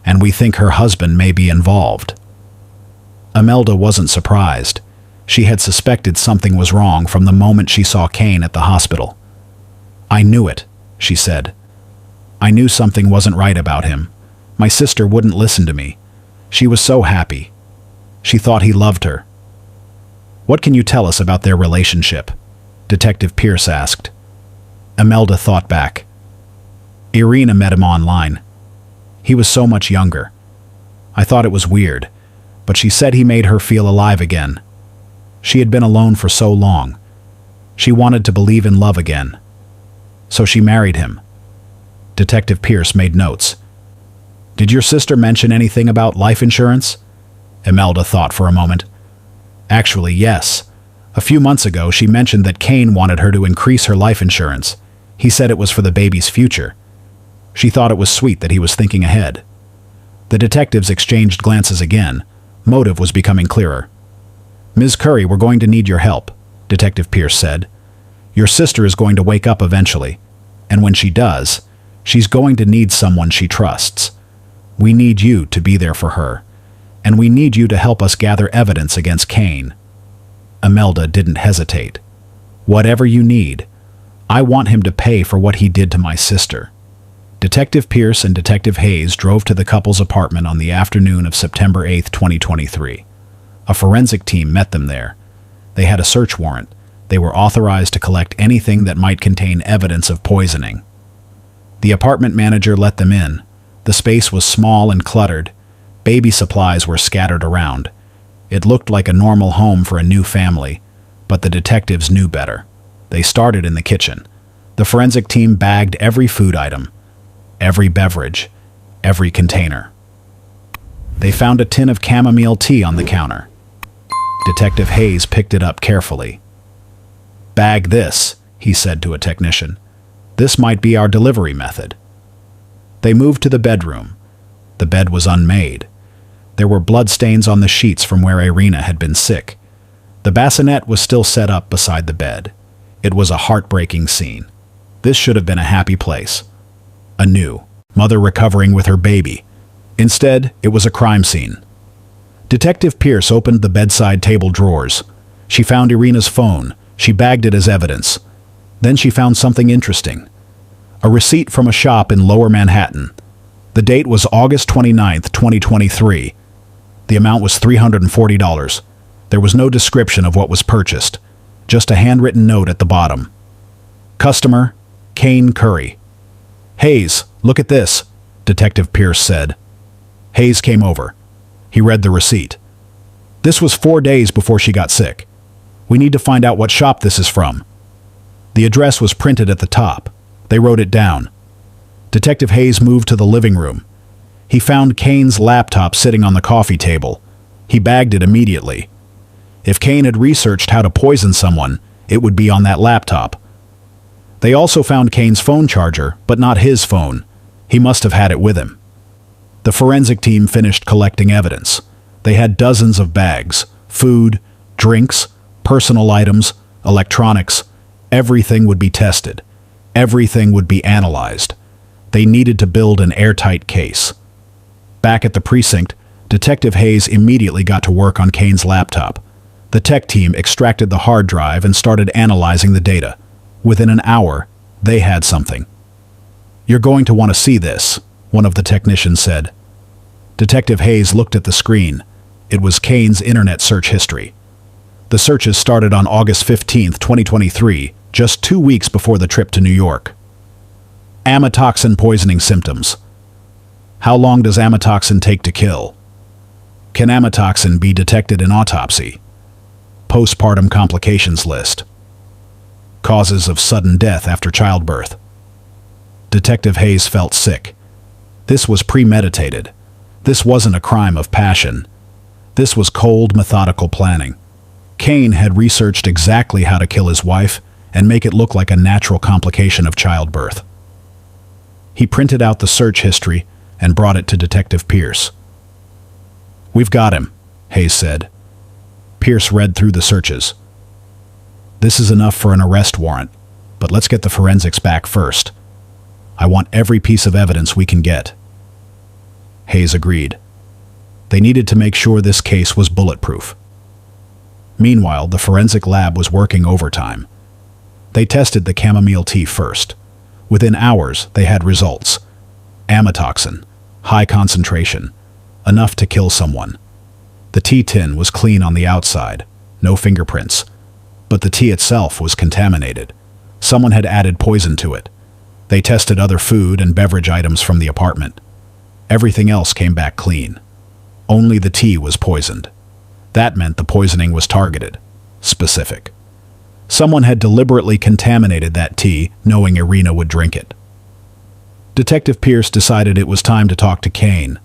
and we think her husband may be involved. Imelda wasn't surprised. She had suspected something was wrong from the moment she saw Kane at the hospital. I knew it, she said. I knew something wasn't right about him. My sister wouldn't listen to me. She was so happy. She thought he loved her. What can you tell us about their relationship? Detective Pierce asked. Imelda thought back. Irina met him online. He was so much younger. I thought it was weird, but she said he made her feel alive again. She had been alone for so long. She wanted to believe in love again. So she married him. Detective Pierce made notes. Did your sister mention anything about life insurance? Imelda thought for a moment. Actually, yes. A few months ago, she mentioned that Kane wanted her to increase her life insurance. He said it was for the baby's future. She thought it was sweet that he was thinking ahead. The detectives exchanged glances again. Motive was becoming clearer. Ms. Curry, we're going to need your help, Detective Pierce said. Your sister is going to wake up eventually, and when she does, she's going to need someone she trusts. We need you to be there for her, and we need you to help us gather evidence against Kane. Imelda didn't hesitate. Whatever you need. I want him to pay for what he did to my sister. Detective Pierce and Detective Hayes drove to the couple's apartment on the afternoon of September 8, 2023. A forensic team met them there. They had a search warrant. They were authorized to collect anything that might contain evidence of poisoning. The apartment manager let them in. The space was small and cluttered. Baby supplies were scattered around. It looked like a normal home for a new family, but the detectives knew better. They started in the kitchen. The forensic team bagged every food item, every beverage, every container. They found a tin of chamomile tea on the counter. Detective Hayes picked it up carefully. Bag this, he said to a technician. This might be our delivery method. They moved to the bedroom. The bed was unmade. There were bloodstains on the sheets from where Irina had been sick. The bassinet was still set up beside the bed. It was a heartbreaking scene. This should have been a happy place. A new mother recovering with her baby. Instead, it was a crime scene. Detective Pierce opened the bedside table drawers. She found Irina's phone. She bagged it as evidence. Then she found something interesting. A receipt from a shop in Lower Manhattan. The date was August 29th, 2023. The amount was $340. There was no description of what was purchased, just a handwritten note at the bottom. Customer, Kane Curry. Hayes, look at this, Detective Pierce said. Hayes came over. He read the receipt. This was 4 days before she got sick. We need to find out what shop this is from. The address was printed at the top. They wrote it down. Detective Hayes moved to the living room. He found Kane's laptop sitting on the coffee table. He bagged it immediately. If Kane had researched how to poison someone, it would be on that laptop. They also found Kane's phone charger, but not his phone. He must have had it with him. The forensic team finished collecting evidence. They had dozens of bags, food, drinks, personal items, electronics. Everything would be tested. Everything would be analyzed. They needed to build an airtight case. Back at the precinct, Detective Hayes immediately got to work on Kane's laptop. The tech team extracted the hard drive and started analyzing the data. Within an hour, they had something. "You're going to want to see this," one of the technicians said. Detective Hayes looked at the screen. It was Kane's internet search history. The searches started on August 15th, 2023, just 2 weeks before the trip to New York. Amatoxin poisoning symptoms. How long does amatoxin take to kill? Can amatoxin be detected in autopsy? Postpartum complications list. Causes of sudden death after childbirth. Detective Hayes felt sick. This was premeditated. This wasn't a crime of passion. This was cold, methodical planning. Kane had researched exactly how to kill his wife and make it look like a natural complication of childbirth. He printed out the search history and brought it to Detective Pierce. "We've got him," Hayes said. Pierce read through the searches. "This is enough for an arrest warrant, but let's get the forensics back first. I want every piece of evidence we can get." Hayes agreed. They needed to make sure this case was bulletproof. Meanwhile, the forensic lab was working overtime. They tested the chamomile tea first. Within hours, they had results. Amatoxin, high concentration, enough to kill someone. The tea tin was clean on the outside, no fingerprints. But the tea itself was contaminated. Someone had added poison to it. They tested other food and beverage items from the apartment. Everything else came back clean. Only the tea was poisoned. That meant the poisoning was targeted, specific. Someone had deliberately contaminated that tea, knowing Irina would drink it. Detective Pierce decided it was time to talk to Kane.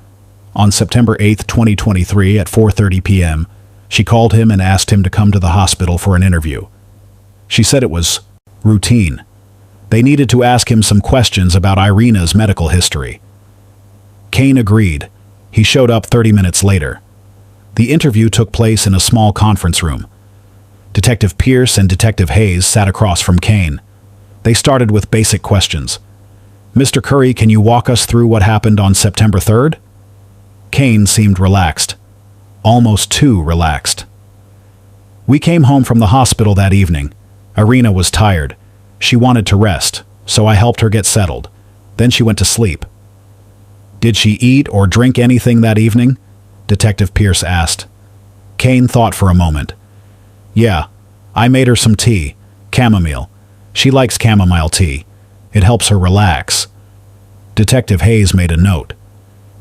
On September 8th, 2023, at 4:30 p.m., she called him and asked him to come to the hospital for an interview. She said it was routine. They needed to ask him some questions about Irina's medical history. Kane agreed. He showed up 30 minutes later. The interview took place in a small conference room. Detective Pierce and Detective Hayes sat across from Kane. They started with basic questions. "Mr. Curry, can you walk us through what happened on September 3rd? Kane seemed relaxed. Almost too relaxed. "We came home from the hospital that evening. Irina was tired. She wanted to rest, so I helped her get settled. Then she went to sleep." "Did she eat or drink anything that evening?" Detective Pierce asked. Kane thought for a moment. "Yeah, I made her some tea, chamomile. She likes chamomile tea. It helps her relax." Detective Hayes made a note.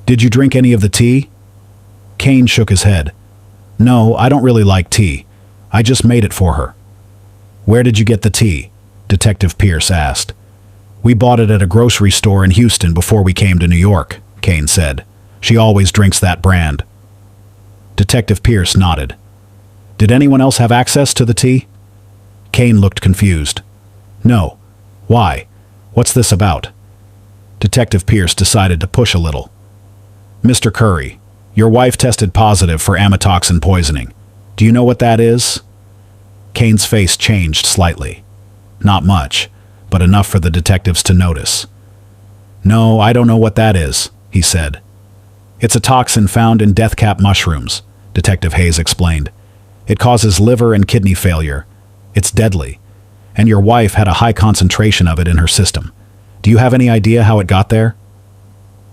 "Did you drink any of the tea?" Kane shook his head. "No, I don't really like tea. I just made it for her." "Where did you get the tea?" Detective Pierce asked. "We bought it at a grocery store in Houston before we came to New York," Kane said. "She always drinks that brand." Detective Pierce nodded. "Did anyone else have access to the tea?" Kane looked confused. "No. Why? What's this about?" Detective Pierce decided to push a little. "Mr. Curry, your wife tested positive for amatoxin poisoning. Do you know what that is?" Kane's face changed slightly. Not much, but enough for the detectives to notice. "No, I don't know what that is," he said. "It's a toxin found in deathcap mushrooms," Detective Hayes explained. "It causes liver and kidney failure. It's deadly. And your wife had a high concentration of it in her system. Do Do you have any idea how it got there?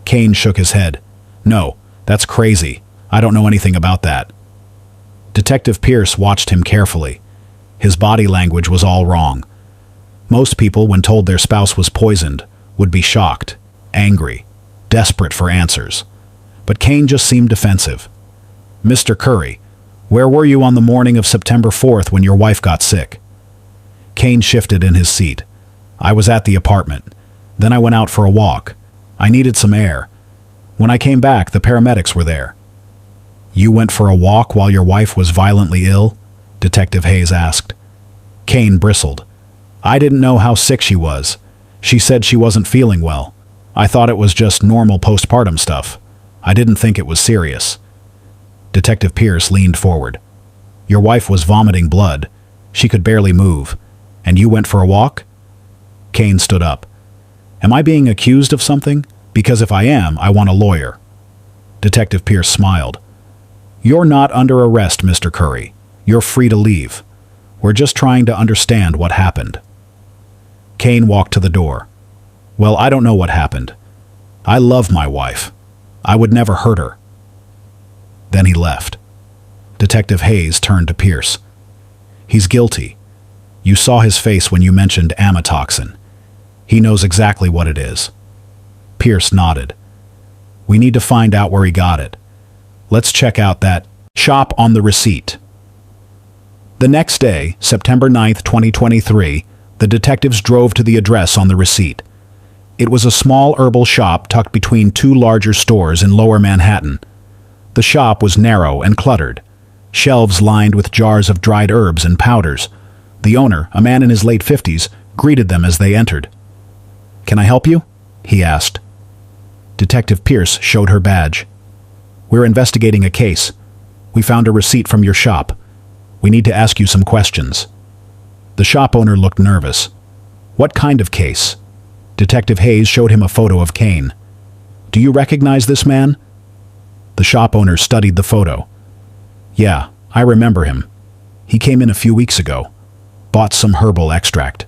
Kane shook his head. No, that's crazy. I don't know anything about that. Detective Pierce watched him carefully. His body language was all wrong. Most people, when told their spouse was poisoned, would be shocked, angry, desperate for answers. But Kane just seemed defensive. Mr. Curry, where were you on the morning of September 4th when your wife got sick? Kane shifted in his seat. I was at the apartment. Then I went out for a walk. I needed some air. When I came back, the paramedics were there. You went for a walk while your wife was violently ill? Detective Hayes asked. Kane bristled. I didn't know how sick she was. She said she wasn't feeling well. I thought it was just normal postpartum stuff. I didn't think it was serious. Detective Pierce leaned forward. Your wife was vomiting blood. She could barely move. And you went for a walk? Kane stood up. Am I being accused of something? Because if I am, I want a lawyer. Detective Pierce smiled. You're not under arrest, Mr. Curry. You're free to leave. We're just trying to understand what happened. Kane walked to the door. Well, I don't know what happened. I love my wife. I would never hurt her. Then he left. Detective Hayes turned to Pierce. He's guilty. You saw his face when you mentioned amatoxin. He knows exactly what it is. Pierce nodded. We need to find out where he got it. Let's check out that shop on the receipt. The next day, September 9th, 2023, the detectives drove to the address on the receipt. It was a small herbal shop tucked between two larger stores in Lower Manhattan. The shop was narrow and cluttered, shelves lined with jars of dried herbs and powders. The owner, a man in his late 50s, greeted them as they entered. Can I help you? He asked. Detective Pierce showed her badge. We're investigating a case. We found a receipt from your shop. We need to ask you some questions. The shop owner looked nervous. What kind of case? Detective Hayes showed him a photo of Kane. Do you recognize this man? The shop owner studied the photo. Yeah, I remember him. He came in a few weeks ago. Bought some herbal extract.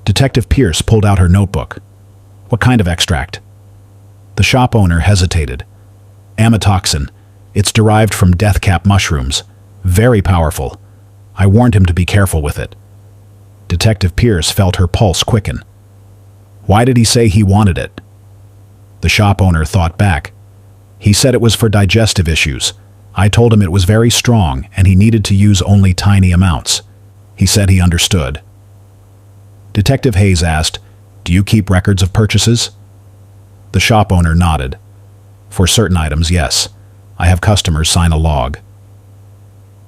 Detective Pierce pulled out her notebook. What kind of extract? The shop owner hesitated. Amatoxin. It's derived from deathcap mushrooms. Very powerful. I warned him to be careful with it. Detective Pierce felt her pulse quicken. Why did he say he wanted it? The shop owner thought back. He said it was for digestive issues. I told him it was very strong and he needed to use only tiny amounts. He said he understood. Detective Hayes asked, Do you keep records of purchases? The shop owner nodded. For certain items, yes. I have customers sign a log.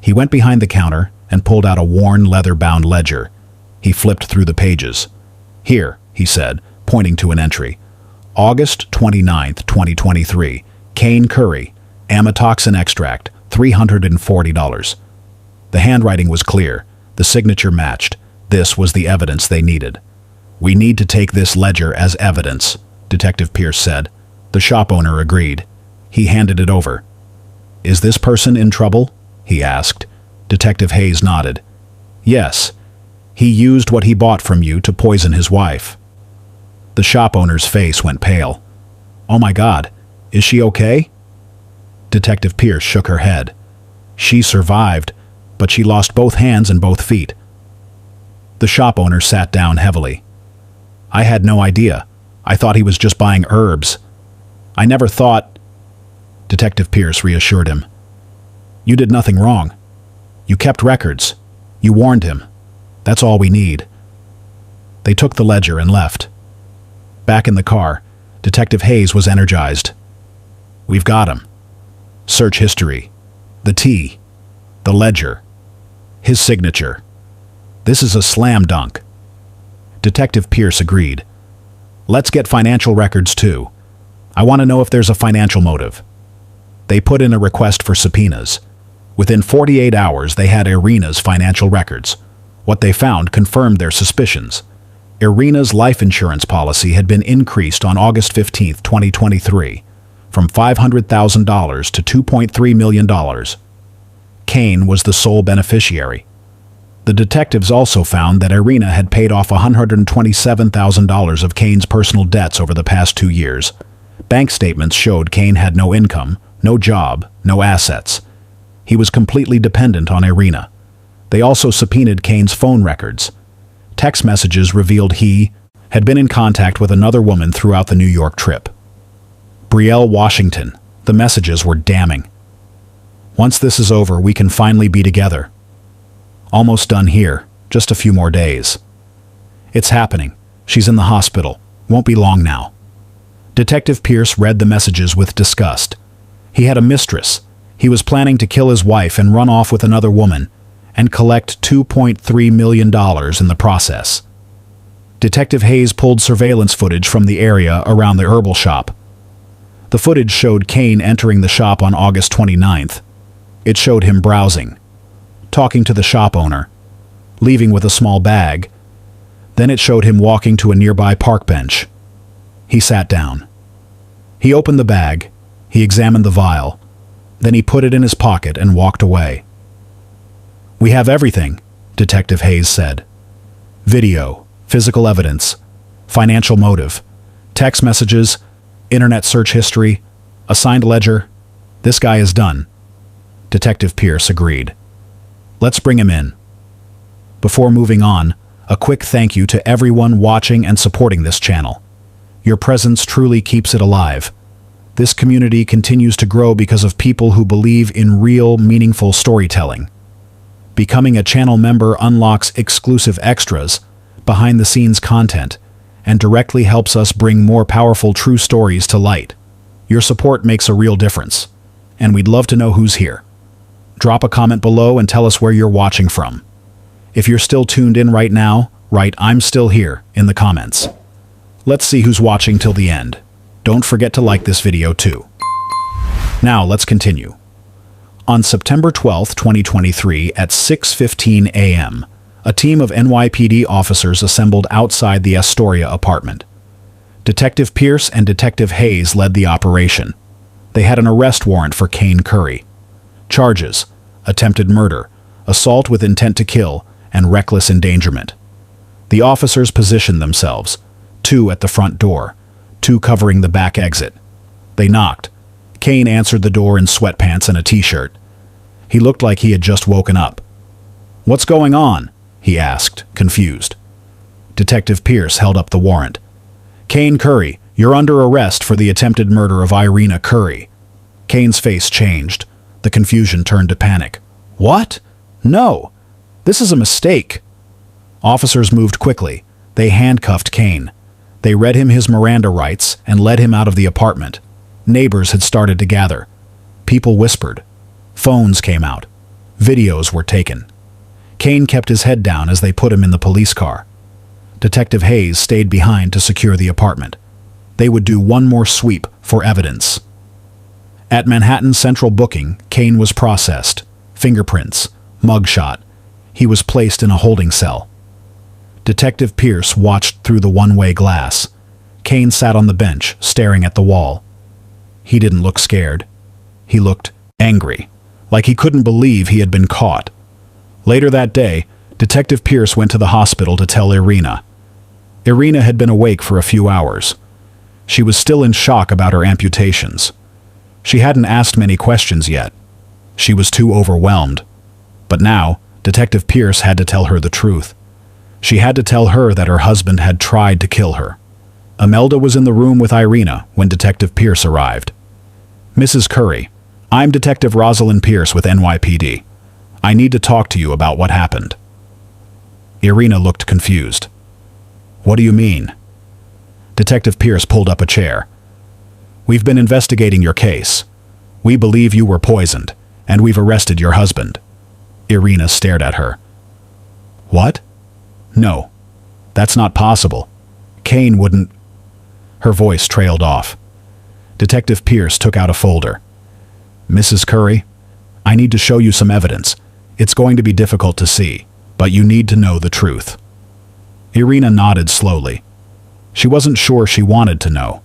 He went behind the counter and pulled out a worn leather-bound ledger. He flipped through the pages. Here, he said, pointing to an entry. August 29th, 2023. Kane Curry. Amatoxin extract. $340. The handwriting was clear. The signature matched. This was the evidence they needed. We need to take this ledger as evidence, Detective Pierce said. The shop owner agreed. He handed it over. Is this person in trouble? He asked. Detective Hayes nodded. Yes. He used what he bought from you to poison his wife. The shop owner's face went pale. Oh my God, is she okay? Detective Pierce shook her head. She survived, but she lost both hands and both feet. The shop owner sat down heavily. I had no idea. I thought he was just buying herbs. I never thought... Detective Pierce reassured him. You did nothing wrong. You kept records. You warned him. That's all we need. They took the ledger and left. Back in the car, Detective Hayes was energized. We've got him. Search history. The T. The ledger. His signature. This is a slam dunk. Detective Pierce agreed. Let's get financial records too. I want to know if there's a financial motive. They put in a request for subpoenas. Within 48 hours, they had Irina's financial records. What they found confirmed their suspicions. Irina's life insurance policy had been increased on August 15, 2023, from $500,000 to $2.3 million. Kane was the sole beneficiary. The detectives also found that Irina had paid off $127,000 of Kane's personal debts over the past 2 years. Bank statements showed Kane had no income, no job, no assets. He was completely dependent on Irina. They also subpoenaed Kane's phone records. Text messages revealed he had been in contact with another woman throughout the New York trip. Brielle Washington. The messages were damning. "Once this is over, we can finally be together. Almost done here, just a few more days. It's happening. She's in the hospital. Won't be long now." Detective Pierce read the messages with disgust. He had a mistress. He was planning to kill his wife and run off with another woman, and collect $2.3 million in the process. Detective Hayes pulled surveillance footage from the area around the herbal shop. The footage showed Kane entering the shop on August 29th. It showed him browsing, talking to the shop owner, leaving with a small bag. Then it showed him walking to a nearby park bench. He sat down. He opened the bag. He examined the vial. Then he put it in his pocket and walked away. "We have everything," Detective Hayes said. "Video, physical evidence, financial motive, text messages, internet search history, a signed ledger. This guy is done." Detective Pierce agreed. "Let's bring him in." Before moving on, a quick thank you to everyone watching and supporting this channel. Your presence truly keeps it alive. This community continues to grow because of people who believe in real, meaningful storytelling. Becoming a channel member unlocks exclusive extras, behind-the-scenes content, and directly helps us bring more powerful true stories to light. Your support makes a real difference, and we'd love to know who's here. Drop a comment below and tell us where you're watching from. If you're still tuned in right now, write "I'm still here" in the comments. Let's see who's watching till the end. Don't forget to like this video too. Now let's continue. On September 12, 2023 at 6:15 a.m., a team of NYPD officers assembled outside the Astoria apartment. Detective Pierce and Detective Hayes led the operation. They had an arrest warrant for Kane Curry. Charges: attempted murder, assault with intent to kill, and reckless endangerment. The officers positioned themselves, 2 at the front door, 2 covering the back exit. They knocked. Kane answered the door in sweatpants and a t-shirt. He looked like he had just woken up. "What's going on?" he asked, confused. Detective Pierce held up the warrant. "Kane Curry, you're under arrest for the attempted murder of Irina Curry." Kane's face changed. The confusion turned to panic. "What? No! This is a mistake." Officers moved quickly. They handcuffed Kane. They read him his Miranda rights and led him out of the apartment. Neighbors had started to gather. People whispered. Phones came out. Videos were taken. Kane kept his head down as they put him in the police car. Detective Hayes stayed behind to secure the apartment. They would do one more sweep for evidence. At Manhattan Central Booking, Kane was processed. Fingerprints, mugshot. He was placed in a holding cell. Detective Pierce watched through the one-way glass. Kane sat on the bench, staring at the wall. He didn't look scared. He looked angry, like he couldn't believe he had been caught. Later that day, Detective Pierce went to the hospital to tell Irina. Irina had been awake for a few hours. She was still in shock about her amputations. She hadn't asked many questions yet. She was too overwhelmed. But now, Detective Pierce had to tell her the truth. She had to tell her that her husband had tried to kill her. Imelda was in the room with Irina when Detective Pierce arrived. "Mrs. Curry, I'm Detective Rosalind Pierce with NYPD. I need to talk to you about what happened." Irina looked confused. "What do you mean?" Detective Pierce pulled up a chair. "We've been investigating your case. We believe you were poisoned, and we've arrested your husband." Irina stared at her. "What? No, that's not possible. Kane wouldn't..." Her voice trailed off. Detective Pierce took out a folder. "Mrs. Curry, I need to show you some evidence. It's going to be difficult to see, but you need to know the truth." Irina nodded slowly. She wasn't sure she wanted to know,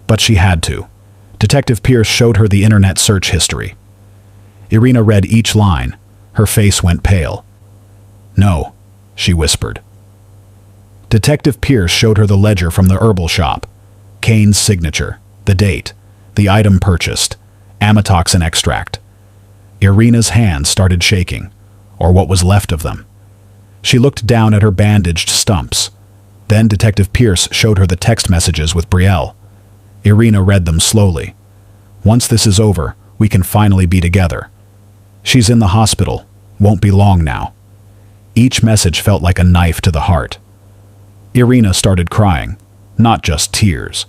but she had to. Detective Pierce showed her the internet search history. Irina read each line. Her face went pale. "No," she whispered. Detective Pierce showed her the ledger from the herbal shop. Kane's signature, the date, the item purchased, amatoxin extract. Irina's hands started shaking, or what was left of them. She looked down at her bandaged stumps. Then Detective Pierce showed her the text messages with Brielle. Irina read them slowly. "Once this is over, we can finally be together. She's in the hospital, won't be long now." Each message felt like a knife to the heart. Irina started crying, not just tears.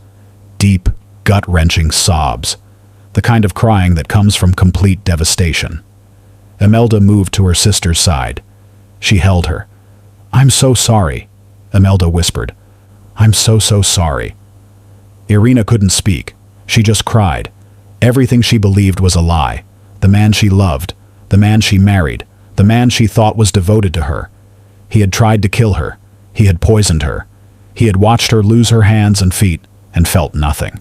Deep, gut-wrenching sobs. The kind of crying that comes from complete devastation. Imelda moved to her sister's side. She held her. "I'm so sorry," Imelda whispered. "I'm so sorry." Irina couldn't speak. She just cried. Everything she believed was a lie. The man she loved, the man she married, the man she thought was devoted to her. He had tried to kill her. He had poisoned her. He had watched her lose her hands and feet and felt nothing.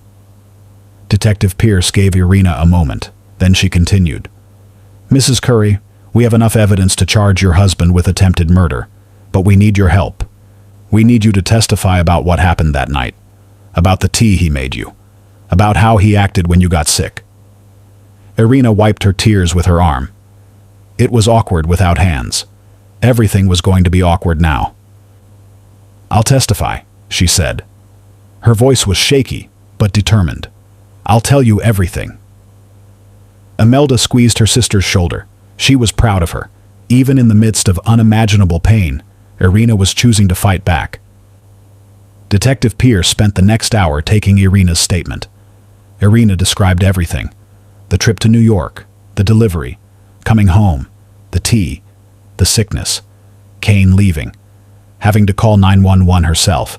Detective Pierce gave Irina a moment. Then she continued. "Mrs. Curry, we have enough evidence to charge your husband with attempted murder, but we need your help. We need you to testify about what happened that night, about the tea he made you, about how he acted when you got sick." Irina wiped her tears with her arm. It was awkward without hands. Everything was going to be awkward now. "I'll testify," she said. Her voice was shaky, but determined. "I'll tell you everything." Imelda squeezed her sister's shoulder. She was proud of her. Even in the midst of unimaginable pain, Irina was choosing to fight back. Detective Pierce spent the next hour taking Irina's statement. Irina described everything. The trip to New York, the delivery, coming home, the tea, the sickness, Kane leaving, having to call 911 herself,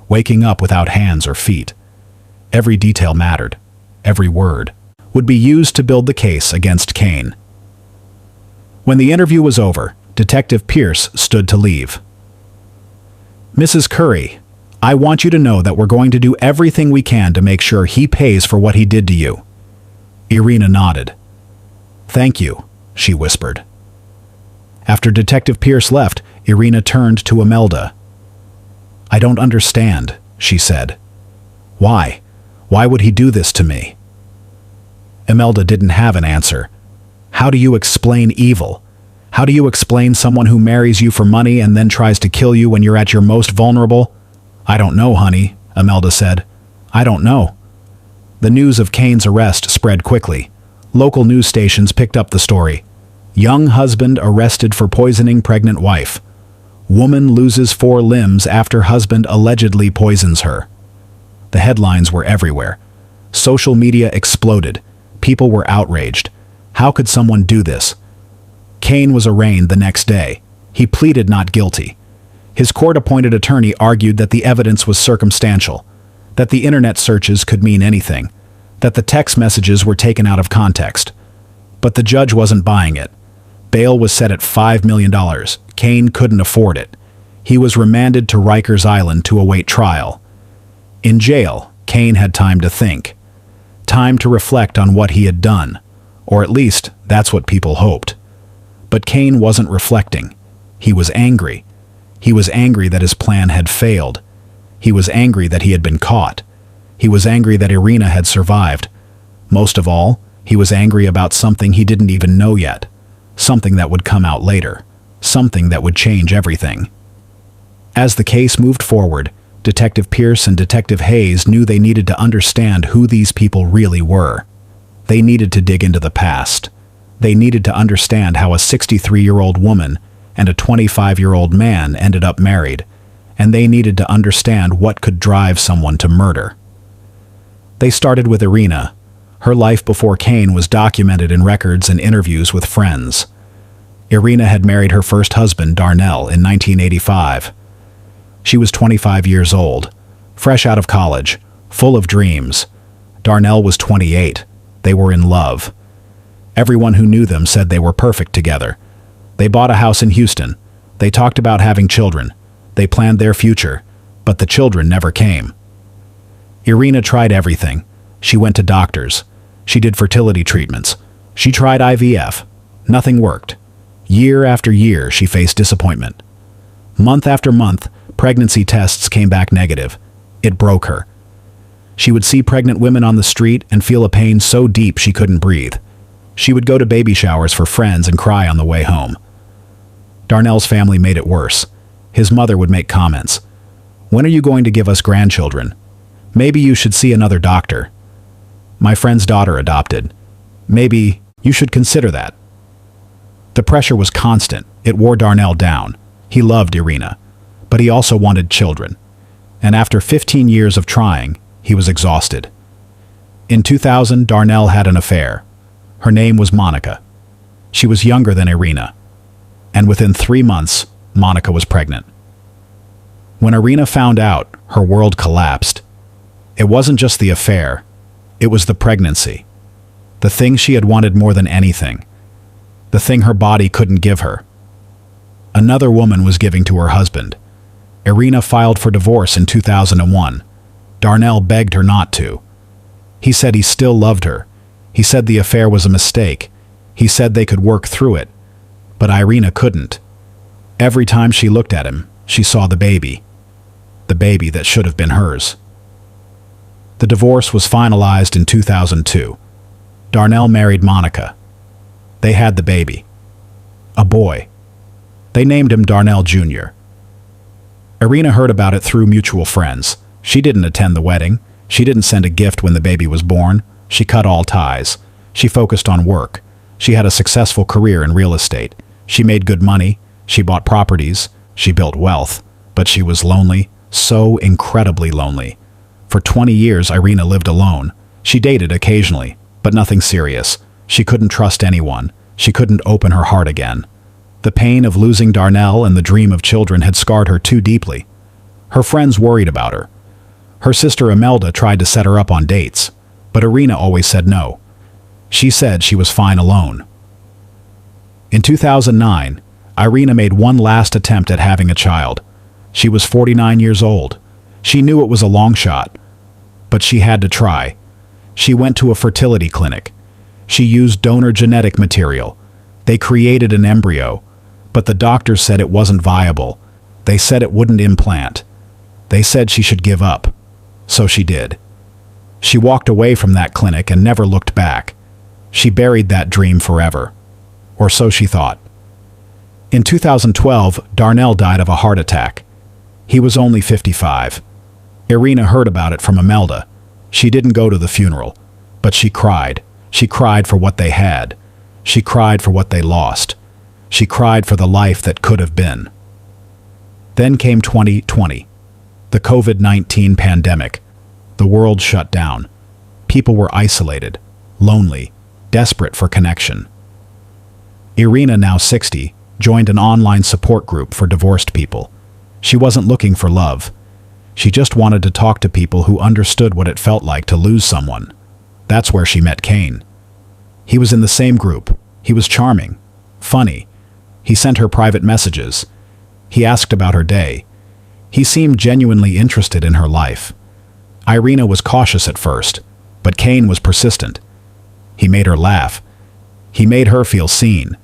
waking up without hands or feet. Every detail mattered. Every word would be used to build the case against Kane. When the interview was over, Detective Pierce stood to leave. "Mrs. Curry, I want you to know that we're going to do everything we can to make sure he pays for what he did to you." Irina nodded. "Thank you," she whispered. After Detective Pierce left, Irina turned to Imelda. "I don't understand," she said. "Why? Why would he do this to me?" Imelda didn't have an answer. How do you explain evil? How do you explain someone who marries you for money and then tries to kill you when you're at your most vulnerable? "I don't know, honey," Imelda said. "I don't know." The news of Kane's arrest spread quickly. Local news stations picked up the story. Young husband arrested for poisoning pregnant wife. Woman loses 4 limbs after husband allegedly poisons her. The headlines were everywhere. Social media exploded. People were outraged. How could someone do this? Kane was arraigned the next day. He pleaded not guilty. His court-appointed attorney argued that the evidence was circumstantial, that the internet searches could mean anything, that the text messages were taken out of context. But the judge wasn't buying it. Bail was set at $5 million. Kane couldn't afford it. He was remanded to Rikers Island to await trial. In jail, Kane had time to think. Time to reflect on what he had done. Or at least, that's what people hoped. But Kane wasn't reflecting. He was angry. He was angry that his plan had failed. He was angry that he had been caught. He was angry that Irina had survived. Most of all, he was angry about something he didn't even know yet. Something that would come out later. Something that would change everything. As the case moved forward, Detective Pierce and Detective Hayes knew they needed to understand who these people really were. They needed to dig into the past. They needed to understand how a 63-year-old woman and a 25-year-old man ended up married, and they needed to understand what could drive someone to murder. They started with Irina. Her life before Kane was documented in records and interviews with friends. Irina had married her first husband, Darnell, in 1985. She was 25 years old, fresh out of college, full of dreams. Darnell was 28. They were in love. Everyone who knew them said they were perfect together. They bought a house in Houston. They talked about having children. They planned their future, but the children never came. Irina tried everything. She went to doctors. She did fertility treatments. She tried IVF. Nothing worked. Year after year, she faced disappointment. Month after month, pregnancy tests came back negative. It broke her. She would see pregnant women on the street and feel a pain so deep she couldn't breathe. She would go to baby showers for friends and cry on the way home. Darnell's family made it worse. His mother would make comments. "When are you going to give us grandchildren? Maybe you should see another doctor. My friend's daughter adopted. Maybe you should consider that." The pressure was constant. It wore Darnell down. He loved Irina, but he also wanted children. And after 15 years of trying, he was exhausted. In 2000, Darnell had an affair. Her name was Monica. She was younger than Irina. And within 3 months, Monica was pregnant. When Irina found out, her world collapsed. It wasn't just the affair. It was the pregnancy. The thing she had wanted more than anything. The thing her body couldn't give her. Another woman was giving to her husband. Irina filed for divorce in 2001. Darnell begged her not to. He said he still loved her. He said the affair was a mistake. He said they could work through it. But Irina couldn't. Every time she looked at him, she saw the baby. The baby that should have been hers. The divorce was finalized in 2002. Darnell married Monica. They had the baby. A boy. They named him Darnell Jr. Irina heard about it through mutual friends. She didn't attend the wedding. She didn't send a gift when the baby was born. She cut all ties. She focused on work. She had a successful career in real estate. She made good money. She bought properties. She built wealth. But she was lonely, so incredibly lonely. For 20 years, Irina lived alone. She dated occasionally, but nothing serious. She couldn't trust anyone. She couldn't open her heart again. The pain of losing Darnell and the dream of children had scarred her too deeply. Her friends worried about her. Her sister Imelda tried to set her up on dates, but Irina always said no. She said she was fine alone. In 2009, Irina made one last attempt at having a child. She was 49 years old. She knew it was a long shot, but she had to try. She went to a fertility clinic. She used donor genetic material. They created an embryo, but the doctors said it wasn't viable. They said it wouldn't implant. They said she should give up. So she did. She walked away from that clinic and never looked back. She buried that dream forever. Or so she thought. In 2012, Darnell died of a heart attack. He was only 55. Irina heard about it from Imelda. She didn't go to the funeral, but she cried. She cried for what they had. She cried for what they lost. She cried for the life that could have been. Then came 2020, the COVID-19 pandemic. The world shut down. People were isolated, lonely, desperate for connection. Irina, now 60, joined an online support group for divorced people. She wasn't looking for love. She just wanted to talk to people who understood what it felt like to lose someone. That's where she met Kane. He was in the same group. He was charming, funny. He sent her private messages. He asked about her day. He seemed genuinely interested in her life. Irina was cautious at first, but Kane was persistent. He made her laugh. He made her feel seen.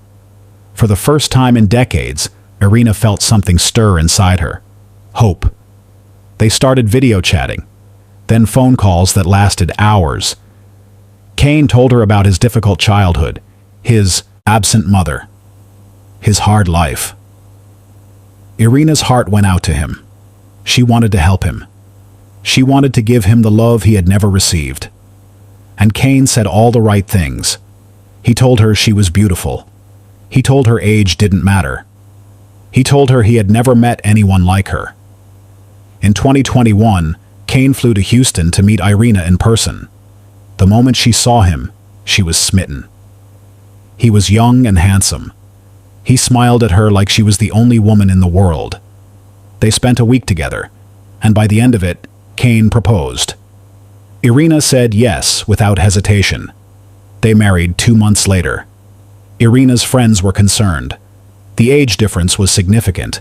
For the first time in decades, Irina felt something stir inside her. Hope. They started video chatting, then phone calls that lasted hours. Kane told her about his difficult childhood, his absent mother, his hard life. Irina's heart went out to him. She wanted to help him. She wanted to give him the love he had never received. And Kane said all the right things. He told her she was beautiful. He told her age didn't matter. He told her he had never met anyone like her. In 2021, Kane flew to Houston to meet Irina in person. The moment she saw him, she was smitten. He was young and handsome. He smiled at her like she was the only woman in the world. They spent a week together, and by the end of it, Kane proposed. Irina said yes without hesitation. They married 2 months later. Irina's friends were concerned. The age difference was significant.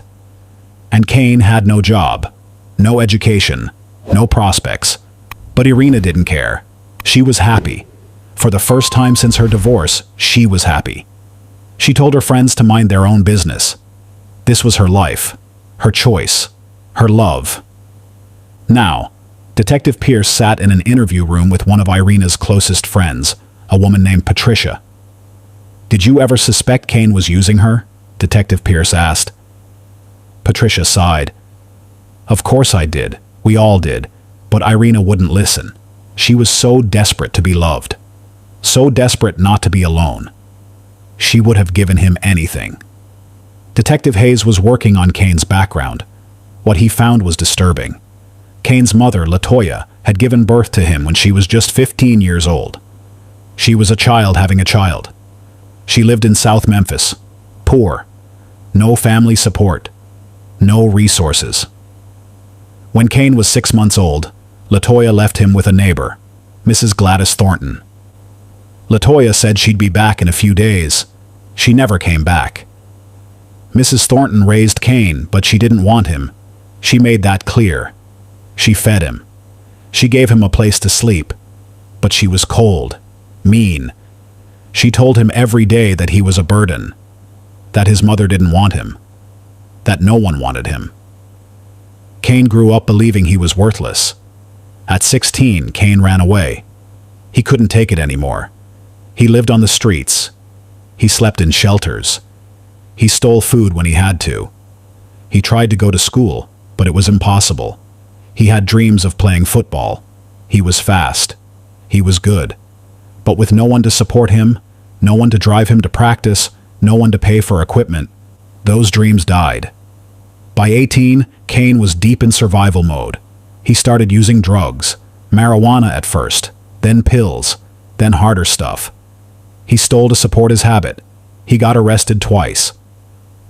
And Kane had no job, no education, no prospects. But Irina didn't care. She was happy. For the first time since her divorce, she was happy. She told her friends to mind their own business. This was her life, her choice, her love. Now, Detective Pierce sat in an interview room with one of Irina's closest friends, a woman named Patricia. "Did you ever suspect Kane was using her?" Detective Pierce asked. Patricia sighed. "Of course I did. We all did. But Irina wouldn't listen. She was so desperate to be loved. So desperate not to be alone. She would have given him anything." Detective Hayes was working on Kane's background. What he found was disturbing. Kane's mother, Latoya, had given birth to him when she was just 15 years old. She was a child having a child. She lived in South Memphis. Poor. No family support. No resources. When Kane was 6 months old, Latoya left him with a neighbor, Mrs. Gladys Thornton. Latoya said she'd be back in a few days. She never came back. Mrs. Thornton raised Kane, but she didn't want him. She made that clear. She fed him. She gave him a place to sleep. But she was cold, mean. She told him every day that he was a burden, that his mother didn't want him, that no one wanted him. Kane grew up believing he was worthless. At 16, Kane ran away. He couldn't take it anymore. He lived on the streets. He slept in shelters. He stole food when he had to. He tried to go to school, but it was impossible. He had dreams of playing football. He was fast. He was good. But with no one to support him, no one to drive him to practice, no one to pay for equipment, those dreams died. By 18, Kane was deep in survival mode. He started using drugs, marijuana at first, then pills, then harder stuff. He stole to support his habit. He got arrested twice.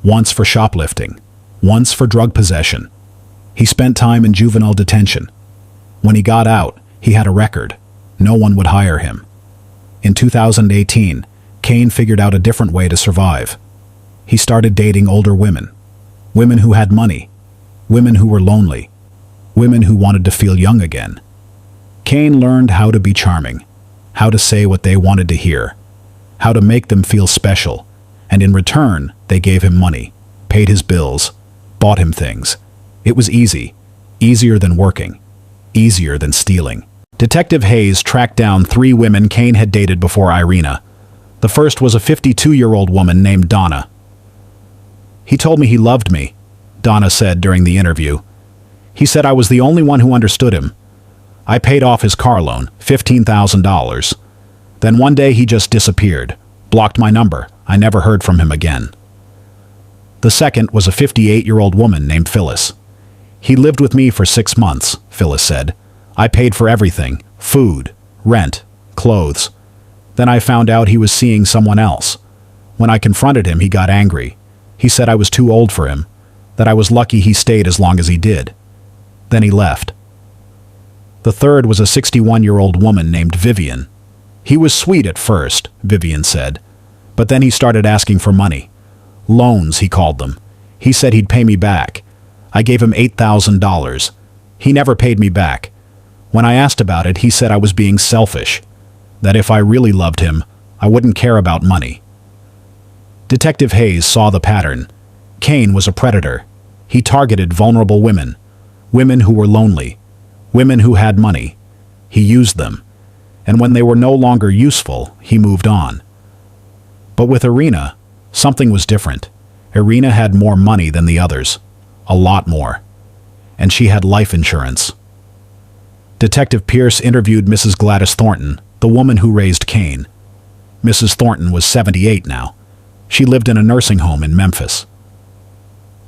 Once for shoplifting, once for drug possession. He spent time in juvenile detention. When he got out, he had a record. No one would hire him. In 2018, Kane figured out a different way to survive. He started dating older women. Women who had money. Women who were lonely. Women who wanted to feel young again. Kane learned how to be charming, how to say what they wanted to hear, how to make them feel special, and in return, they gave him money, paid his bills, bought him things. It was easy, easier than working, easier than stealing. Detective Hayes tracked down 3 women Kane had dated before Irina. The first was a 52-year-old woman named Donna. "He told me he loved me," Donna said during the interview. "He said I was the only one who understood him. I paid off his car loan, $15,000. Then one day he just disappeared, blocked my number. I never heard from him again." The second was a 58-year-old woman named Phyllis. "He lived with me for 6 months," Phyllis said. "I paid for everything, food, rent, clothes. Then I found out he was seeing someone else. When I confronted him, he got angry. He said I was too old for him, that I was lucky he stayed as long as he did. Then he left." The third was a 61-year-old woman named Vivian. "He was sweet at first," Vivian said, "but then he started asking for money. Loans, he called them. He said he'd pay me back. I gave him $8,000. He never paid me back. When I asked about it, he said I was being selfish, that if I really loved him, I wouldn't care about money." Detective Hayes saw the pattern. Kane was a predator. He targeted vulnerable women, women who were lonely, women who had money. He used them, and when they were no longer useful, he moved on. But with Irina, something was different. Irina had more money than the others, a lot more, and she had life insurance. Detective Pierce interviewed Mrs. Gladys Thornton, the woman who raised Kane. Mrs. Thornton was 78 now. She lived in a nursing home in Memphis.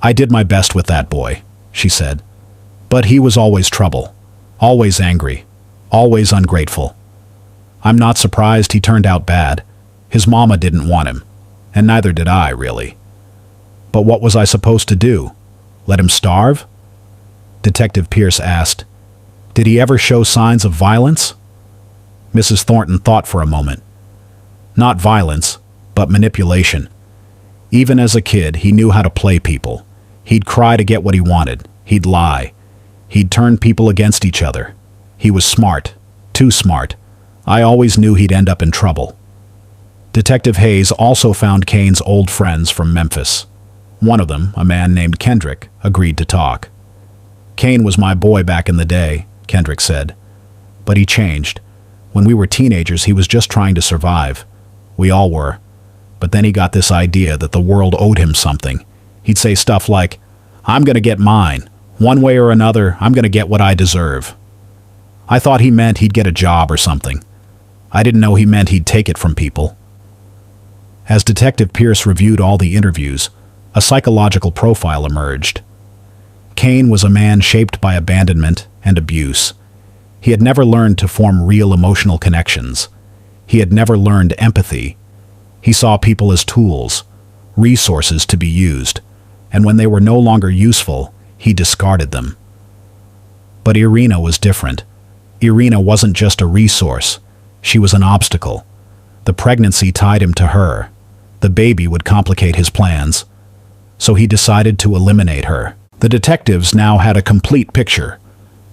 "I did my best with that boy," she said. "But he was always trouble, always angry, always ungrateful. I'm not surprised he turned out bad. His mama didn't want him, and neither did I, really. But what was I supposed to do? Let him starve?" Detective Pierce asked. "Did he ever show signs of violence?" Mrs. Thornton thought for a moment. "Not violence, but manipulation. Even as a kid, he knew how to play people. He'd cry to get what he wanted. He'd lie. He'd turn people against each other. He was smart, too smart. I always knew he'd end up in trouble." Detective Hayes also found Kane's old friends from Memphis. One of them, a man named Kendrick, agreed to talk. "Kane was my boy back in the day," Kendrick said. "But he changed. When we were teenagers, he was just trying to survive. We all were. But then he got this idea that the world owed him something. He'd say stuff like, 'I'm going to get mine. One way or another, I'm going to get what I deserve.' I thought he meant he'd get a job or something. I didn't know he meant he'd take it from people." As Detective Pierce reviewed all the interviews, a psychological profile emerged. Kane was a man shaped by abandonment and abuse. He had never learned to form real emotional connections. He had never learned empathy. He saw people as tools, resources to be used, and when they were no longer useful, he discarded them. But Irina was different. Irina wasn't just a resource. She was an obstacle. The pregnancy tied him to her. The baby would complicate his plans. So he decided to eliminate her. The detectives now had a complete picture.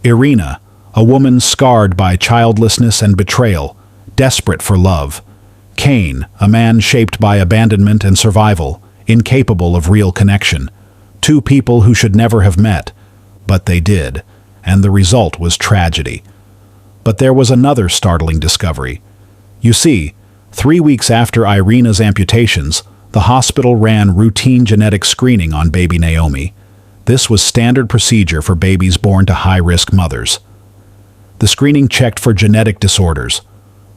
Irina, a woman scarred by childlessness and betrayal, desperate for love. Kane, a man shaped by abandonment and survival, incapable of real connection. Two people who should never have met. But they did, and the result was tragedy. But there was another startling discovery. You see, 3 weeks after Irina's amputations, the hospital ran routine genetic screening on baby Naomi. This was standard procedure for babies born to high-risk mothers. The screening checked for genetic disorders,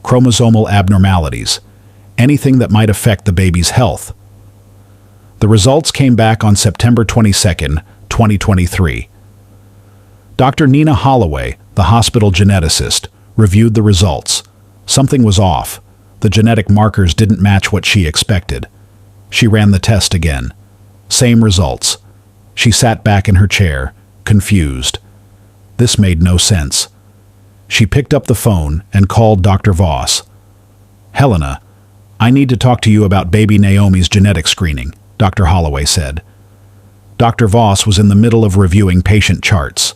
chromosomal abnormalities, anything that might affect the baby's health. The results came back on September 22, 2023. Dr. Nina Holloway, the hospital geneticist, reviewed the results. Something was off. The genetic markers didn't match what she expected. She ran the test again. Same results. She sat back in her chair, confused. This made no sense. She picked up the phone and called Dr. Voss. "Helena, I need to talk to you about baby Naomi's genetic screening," Dr. Holloway said. Dr. Voss was in the middle of reviewing patient charts.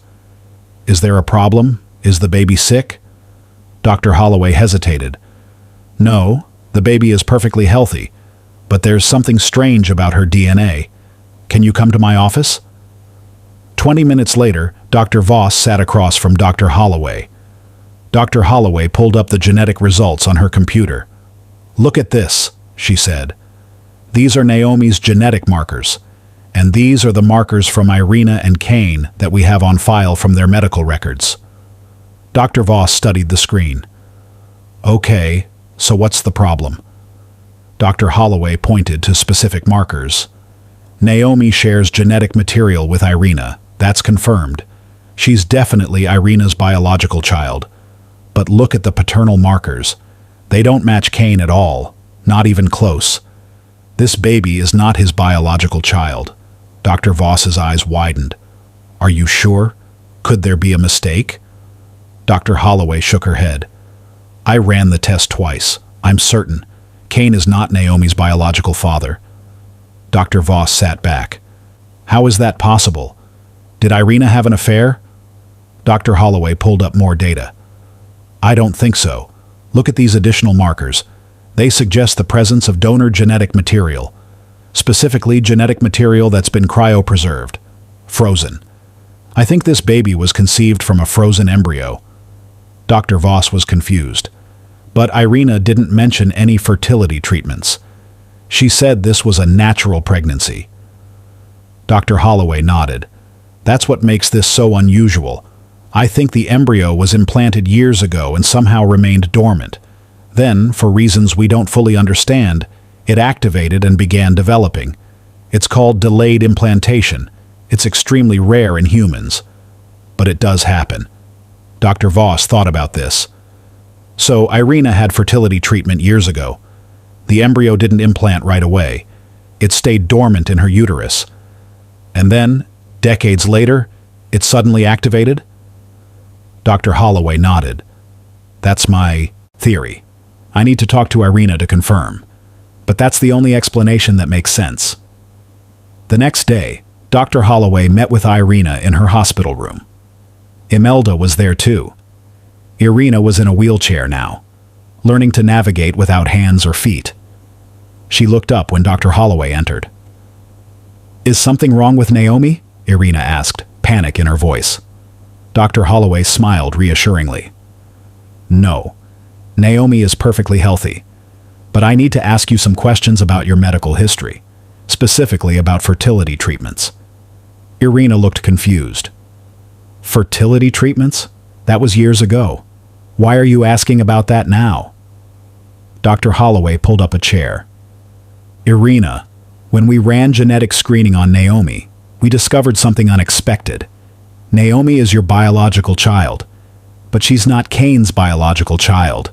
"Is there a problem? Is the baby sick?" Dr. Holloway hesitated. "No, the baby is perfectly healthy, but there's something strange about her DNA. Can you come to my office?" 20 minutes later, Dr. Voss sat across from Dr. Holloway. Dr. Holloway pulled up the genetic results on her computer. "Look at this," she said. "These are Naomi's genetic markers, and these are the markers from Irina and Kane that we have on file from their medical records." Dr. Voss studied the screen. "Okay, so what's the problem?" Dr. Holloway pointed to specific markers. "Naomi shares genetic material with Irina. That's confirmed. She's definitely Irina's biological child. But look at the paternal markers. They don't match Kane at all, not even close. This baby is not his biological child." Dr. Voss's eyes widened. "Are you sure? Could there be a mistake?" Dr. Holloway shook her head. "I ran the test twice. I'm certain. Kane is not Naomi's biological father." Dr. Voss sat back. "How is that possible? Did Irina have an affair?" Dr. Holloway pulled up more data. "I don't think so. Look at these additional markers. They suggest the presence of donor genetic material, specifically genetic material that's been cryopreserved, frozen. I think this baby was conceived from a frozen embryo." Dr. Voss was confused. But Irina didn't mention any fertility treatments. She said this was a natural pregnancy. Dr. Holloway nodded. "That's what makes this so unusual. I think the embryo was implanted years ago and somehow remained dormant. Then, for reasons we don't fully understand, it activated and began developing. It's called delayed implantation. It's extremely rare in humans. But it does happen." Dr. Voss thought about this. "So Irina had fertility treatment years ago. The embryo didn't implant right away. It stayed dormant in her uterus. And then, decades later, it suddenly activated?" Dr. Holloway nodded. "That's my theory. I need to talk to Irina to confirm. But that's the only explanation that makes sense." The next day, Dr. Holloway met with Irina in her hospital room. Imelda was there too. Irina was in a wheelchair now, learning to navigate without hands or feet. She looked up when Dr. Holloway entered. "Is something wrong with Naomi?" Irina asked, panic in her voice. Dr. Holloway smiled reassuringly. "No, Naomi is perfectly healthy. But I need to ask you some questions about your medical history, specifically about fertility treatments." Irina looked confused. "Fertility treatments? That was years ago. Why are you asking about that now?" Dr. Holloway pulled up a chair. "Irina, when we ran genetic screening on Naomi, we discovered something unexpected. Naomi is your biological child, but she's not Kane's biological child."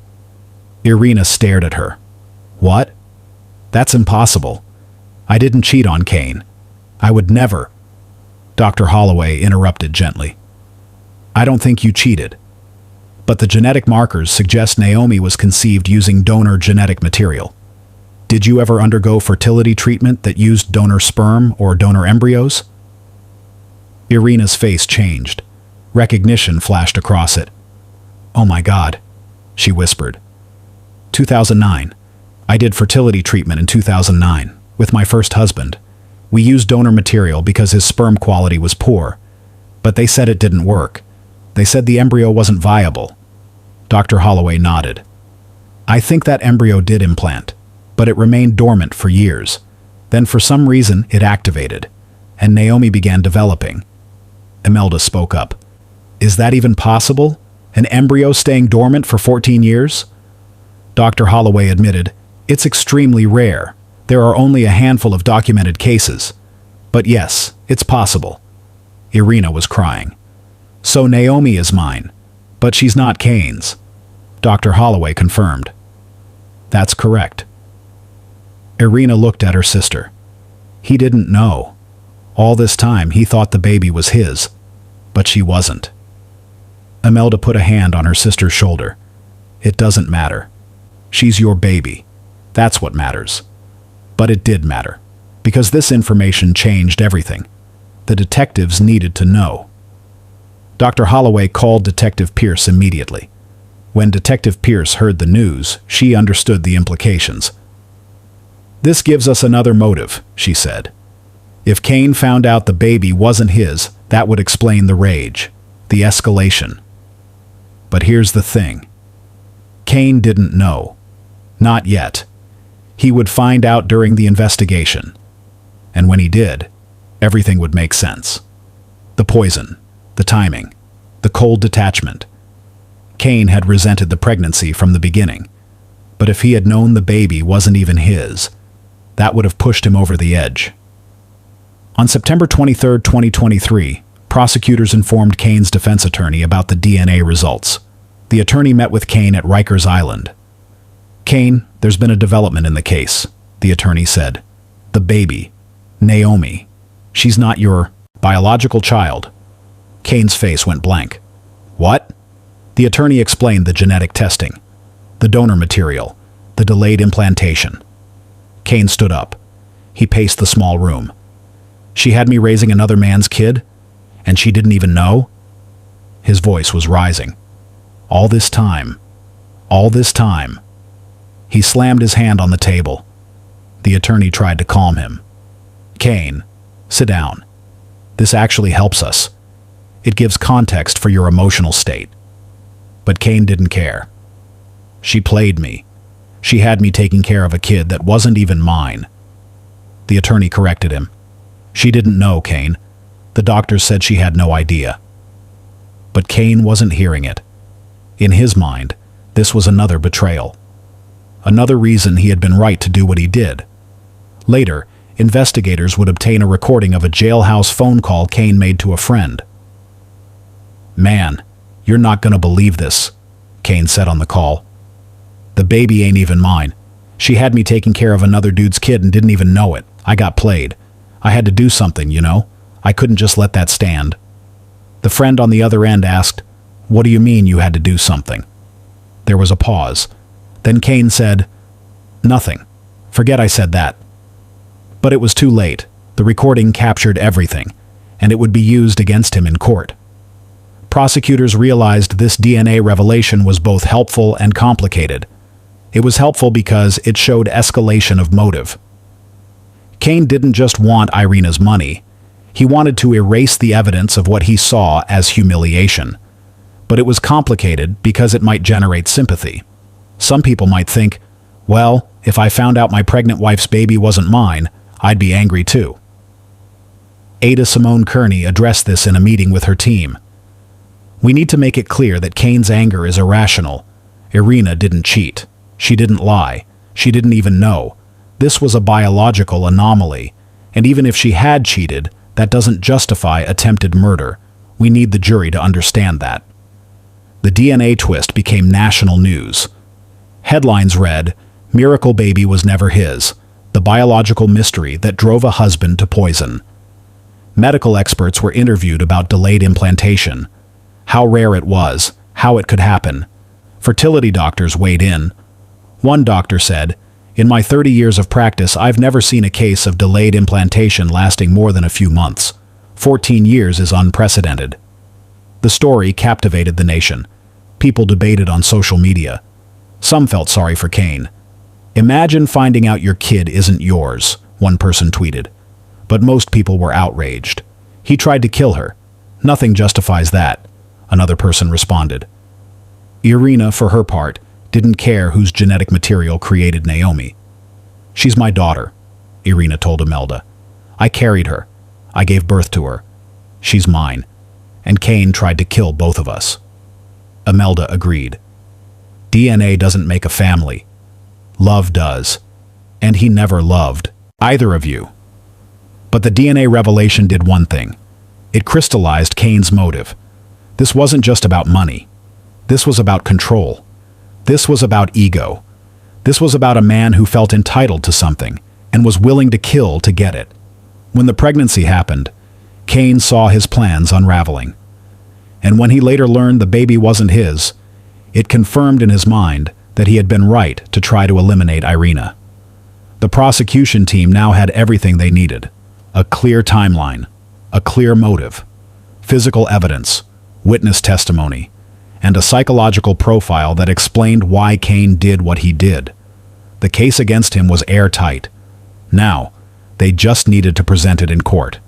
Irina stared at her. "What? That's impossible. I didn't cheat on Kane. I would never." Dr. Holloway interrupted gently. "I don't think you cheated. But the genetic markers suggest Naomi was conceived using donor genetic material. Did you ever undergo fertility treatment that used donor sperm or donor embryos?" Irina's face changed. Recognition flashed across it. "Oh my God," she whispered. 2009. I did fertility treatment in 2009 with my first husband. We used donor material because his sperm quality was poor, but they said it didn't work. They said the embryo wasn't viable." Dr. Holloway nodded. "I think that embryo did implant, but it remained dormant for years. Then for some reason it activated, and Naomi began developing." Imelda spoke up. "Is that even possible? An embryo staying dormant for 14 years? Dr. Holloway admitted, "It's extremely rare. There are only a handful of documented cases. But yes, it's possible." Irina was crying. "So Naomi is mine, but she's not Kane's." Dr. Holloway confirmed. "That's correct." Irina looked at her sister. He didn't know. All this time he thought the baby was his, but she wasn't. Imelda put a hand on her sister's shoulder. "It doesn't matter. She's your baby. That's what matters." But it did matter, because this information changed everything. The detectives needed to know. Dr. Holloway called Detective Pierce immediately. When Detective Pierce heard the news, she understood the implications. "This gives us another motive," she said. "If Kane found out the baby wasn't his, that would explain the rage, the escalation. But here's the thing. Kane didn't know. Not yet. He would find out during the investigation. And when he did, everything would make sense. The poison, the timing, the cold detachment. Kane had resented the pregnancy from the beginning. But if he had known the baby wasn't even his, that would have pushed him over the edge." On September 23, 2023, prosecutors informed Kane's defense attorney about the DNA results. The attorney met with Kane at Rikers Island. "Kane, there's been a development in the case," the attorney said. "The baby, Naomi, she's not your biological child." Kane's face went blank. "What?" The attorney explained the genetic testing, the donor material, the delayed implantation. Kane stood up. He paced the small room. "She had me raising another man's kid, and she didn't even know?" His voice was rising. All this time. He slammed his hand on the table. The attorney tried to calm him. "Kane, sit down. This actually helps us. It gives context for your emotional state." But Kane didn't care. "She played me. She had me taking care of a kid that wasn't even mine." The attorney corrected him. "She didn't know, Kane. The doctors said she had no idea." But Kane wasn't hearing it. In his mind, this was another betrayal. Another reason he had been right to do what he did. Later, investigators would obtain a recording of a jailhouse phone call Kane made to a friend. "Man, you're not gonna believe this," Kane said on the call. "The baby ain't even mine. She had me taking care of another dude's kid and didn't even know it. I got played. I had to do something, you know? I couldn't just let that stand." The friend on the other end asked, "What do you mean you had to do something?" There was a pause. Then Kane said, "Nothing. Forget I said that." But it was too late. The recording captured everything, and it would be used against him in court. Prosecutors realized this DNA revelation was both helpful and complicated. It was helpful because it showed escalation of motive. Cain didn't just want Irina's money. He wanted to erase the evidence of what he saw as humiliation. But it was complicated because it might generate sympathy. Some people might think, well, if I found out my pregnant wife's baby wasn't mine, I'd be angry too. Ada Simone Kearney addressed this in a meeting with her team. We need to make it clear that Cain's anger is irrational. Irina didn't cheat. She didn't lie. She didn't even know. This was a biological anomaly, and even if she had cheated, that doesn't justify attempted murder. We need the jury to understand that. The DNA twist became national news. Headlines read, "Miracle baby was never his. The biological mystery that drove a husband to poison." Medical experts were interviewed about delayed implantation, how rare it was, how it could happen. Fertility doctors weighed in. One doctor said, "In my 30 years of practice, I've never seen a case of delayed implantation lasting more than a few months. 14 years is unprecedented." The story captivated the nation. People debated on social media. Some felt sorry for Cain. "Imagine finding out your kid isn't yours," one person tweeted. But most people were outraged. "He tried to kill her. Nothing justifies that," another person responded. Irina, for her part, didn't care whose genetic material created Naomi. "She's my daughter," Irina told Imelda. "I carried her. I gave birth to her. She's mine. And Cain tried to kill both of us." Imelda agreed. "DNA doesn't make a family. Love does. And he never loved either of you." But the DNA revelation did one thing. It crystallized Cain's motive. This wasn't just about money. This was about control. This was about ego. This was about a man who felt entitled to something and was willing to kill to get it. When the pregnancy happened, Cain saw his plans unraveling. And when he later learned the baby wasn't his, it confirmed in his mind that he had been right to try to eliminate Irina. The prosecution team now had everything they needed. A clear timeline, a clear motive, physical evidence, witness testimony, and a psychological profile that explained why Cain did what he did. The case against him was airtight. Now, they just needed to present it in court.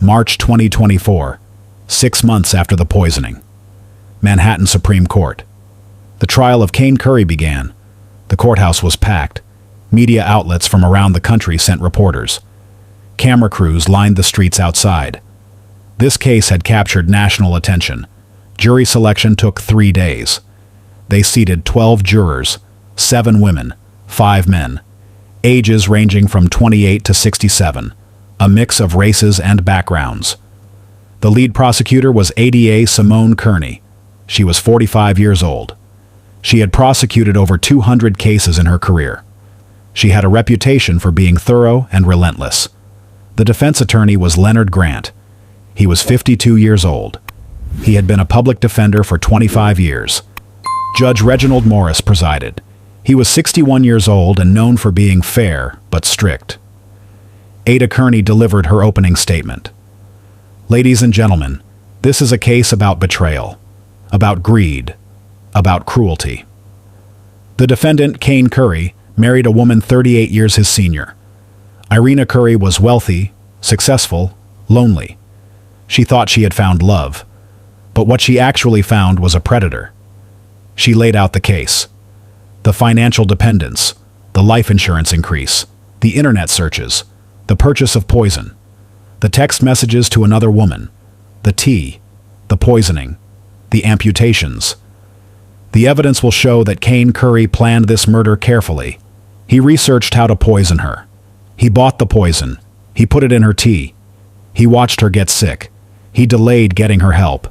March 2024, 6 months after the poisoning. Manhattan Supreme Court. The trial of Cain Curry began. The courthouse was packed. Media outlets from around the country sent reporters. Camera crews lined the streets outside. This case had captured national attention. Jury selection took 3 days. They seated 12 jurors, 7 women, 5 men, ages ranging from 28 to 67, a mix of races and backgrounds. The lead prosecutor was Ada Simone Kearney. She was 45 years old. She had prosecuted over 200 cases in her career. She had a reputation for being thorough and relentless. The defense attorney was Leonard Grant. He was 52 years old. He had been a public defender for 25 years. Judge Reginald Morris presided. He was 61 years old and known for being fair but strict. Ada Kearney delivered her opening statement. "Ladies and gentlemen, this is a case about betrayal, about greed, about cruelty." The defendant, Cain Curry, married a woman 38 years his senior. Irina Curry was wealthy, successful, lonely. She thought she had found love, but what she actually found was a predator. She laid out the case. The financial dependence, the life insurance increase, the internet searches, the purchase of poison, the text messages to another woman, the tea, the poisoning, the amputations. The evidence will show that Cain Curry planned this murder carefully. He researched how to poison her. He bought the poison. He put it in her tea. He watched her get sick. He delayed getting her help.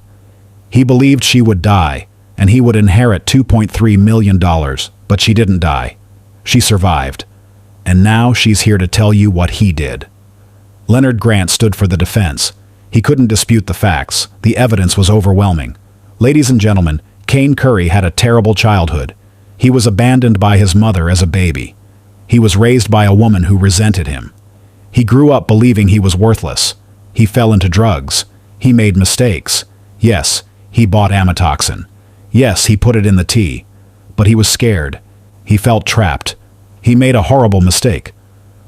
He believed she would die, and he would inherit $2.3 million, but she didn't die. She survived. And now she's here to tell you what he did. Leonard Grant stood for the defense. He couldn't dispute the facts. The evidence was overwhelming. Ladies and gentlemen, Cain Curry had a terrible childhood. He was abandoned by his mother as a baby. He was raised by a woman who resented him. He grew up believing he was worthless. He fell into drugs. He made mistakes. Yes, he bought amatoxin. Yes, he put it in the tea. But he was scared. He felt trapped. He made a horrible mistake.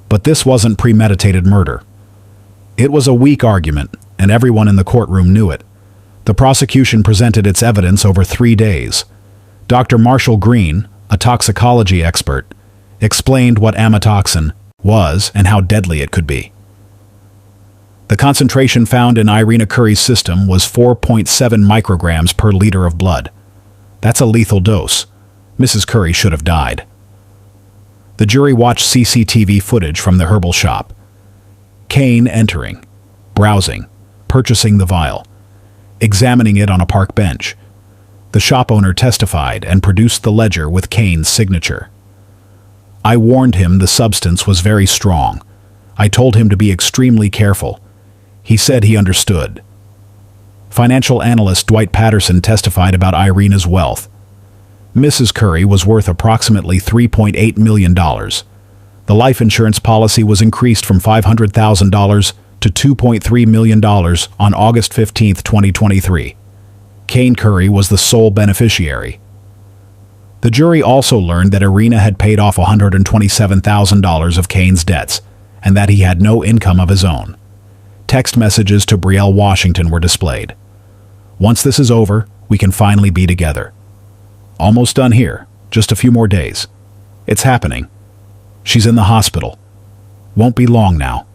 But this wasn't premeditated murder. It was a weak argument, and everyone in the courtroom knew it. The prosecution presented its evidence over 3 days. Dr. Marshall Green, a toxicology expert, explained what amatoxin was and how deadly it could be. The concentration found in Irina Curry's system was 4.7 micrograms per liter of blood. That's a lethal dose. Mrs. Curry should have died. The jury watched CCTV footage from the herbal shop. Kane entering, browsing, purchasing the vial, examining it on a park bench. The shop owner testified and produced the ledger with Kane's signature. I warned him the substance was very strong. I told him to be extremely careful. He said he understood. Financial analyst Dwight Patterson testified about Irina's wealth. Mrs. Curry was worth approximately $3.8 million. The life insurance policy was increased from $500,000 to $2.3 million on August 15, 2023. Kane Curry was the sole beneficiary. The jury also learned that Irina had paid off $127,000 of Kane's debts, and that he had no income of his own. Text messages to Brielle Washington were displayed. Once this is over, we can finally be together. Almost done here, just a few more days. It's happening. She's in the hospital. Won't be long now.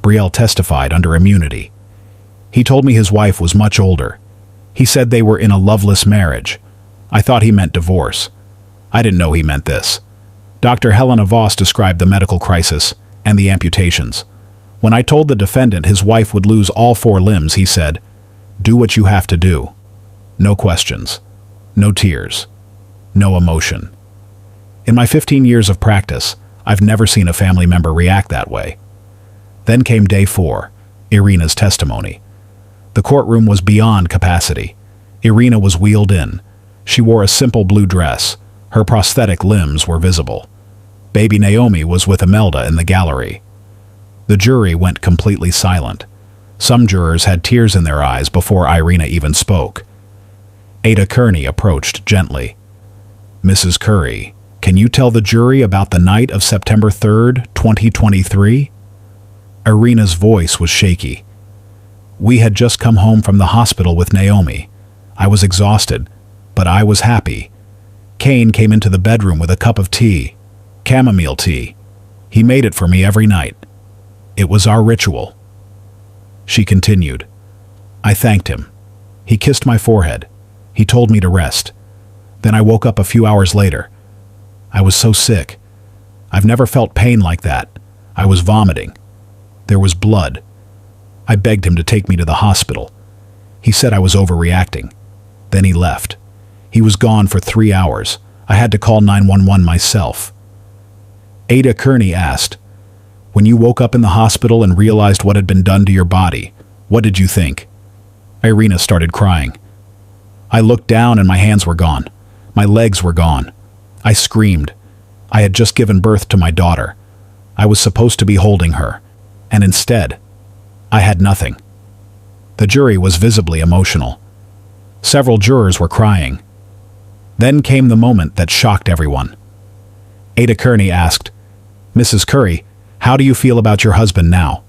Brielle testified under immunity. He told me his wife was much older. He said they were in a loveless marriage. I thought he meant divorce. I didn't know he meant this. Dr. Helena Voss described the medical crisis and the amputations. When I told the defendant his wife would lose all 4 limbs, he said, "Do what you have to do. No questions. No tears. No emotion." In my 15 years of practice, I've never seen a family member react that way. Then came day 4, Irina's testimony. The courtroom was beyond capacity. Irina was wheeled in. She wore a simple blue dress. Her prosthetic limbs were visible. Baby Naomi was with Imelda in the gallery. The jury went completely silent. Some jurors had tears in their eyes before Irina even spoke. Ada Kearney approached gently. "Mrs. Curry, can you tell the jury about the night of September 3rd, 2023? Irina's voice was shaky. "We had just come home from the hospital with Naomi. I was exhausted, but I was happy. Kane came into the bedroom with a cup of tea, chamomile tea. He made it for me every night. It was our ritual." She continued. "I thanked him. He kissed my forehead. He told me to rest. Then I woke up a few hours later. I was so sick. I've never felt pain like that. I was vomiting. There was blood. I begged him to take me to the hospital. He said I was overreacting. Then he left. He was gone for 3 hours. I had to call 911 myself." Ada Kearney asked, "When you woke up in the hospital and realized what had been done to your body, what did you think?" Irina started crying. "I looked down and my hands were gone. My legs were gone. I screamed. I had just given birth to my daughter. I was supposed to be holding her. And instead, I had nothing." The jury was visibly emotional. Several jurors were crying. Then came the moment that shocked everyone. Ada Kearney asked, "Mrs. Curry, how do you feel about your husband now?"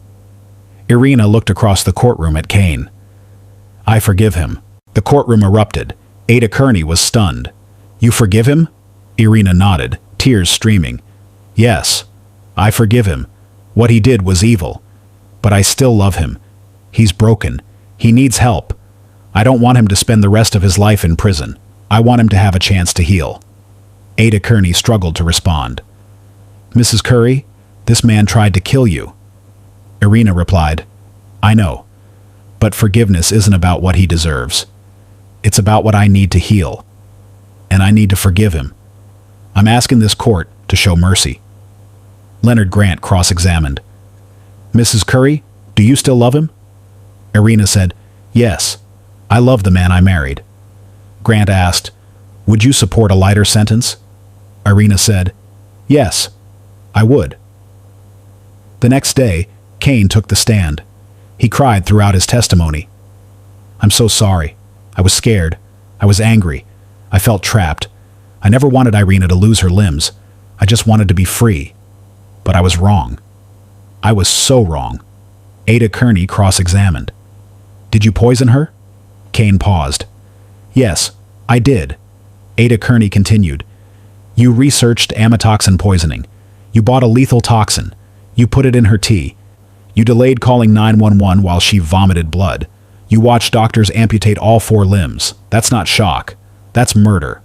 Irina looked across the courtroom at Kane. "I forgive him." The courtroom erupted. Ada Kearney was stunned. "You forgive him?" Irina nodded, tears streaming. "Yes, I forgive him. What he did was evil. But I still love him. He's broken. He needs help. I don't want him to spend the rest of his life in prison. I want him to have a chance to heal." Ada Kearney struggled to respond. "Mrs. Curry, this man tried to kill you." Irina replied, "I know. But forgiveness isn't about what he deserves. It's about what I need to heal. And I need to forgive him. I'm asking this court to show mercy." Leonard Grant cross-examined. "Mrs. Curry, do you still love him?" Irina said, "Yes, I love the man I married." Grant asked, "Would you support a lighter sentence?" Irina said, "Yes, I would." The next day, Kane took the stand. He cried throughout his testimony. "I'm so sorry. I was scared. I was angry. I felt trapped. I never wanted Irina to lose her limbs. I just wanted to be free. But I was wrong. I was so wrong. Ada Kearney cross-examined. Did you poison her? Kane paused. Yes, I did. Ada Kearney continued. You researched amatoxin poisoning. You bought a lethal toxin. You put it in her tea. You delayed calling 911 while she vomited blood. You watched doctors amputate all 4 limbs. That's not shock. That's murder.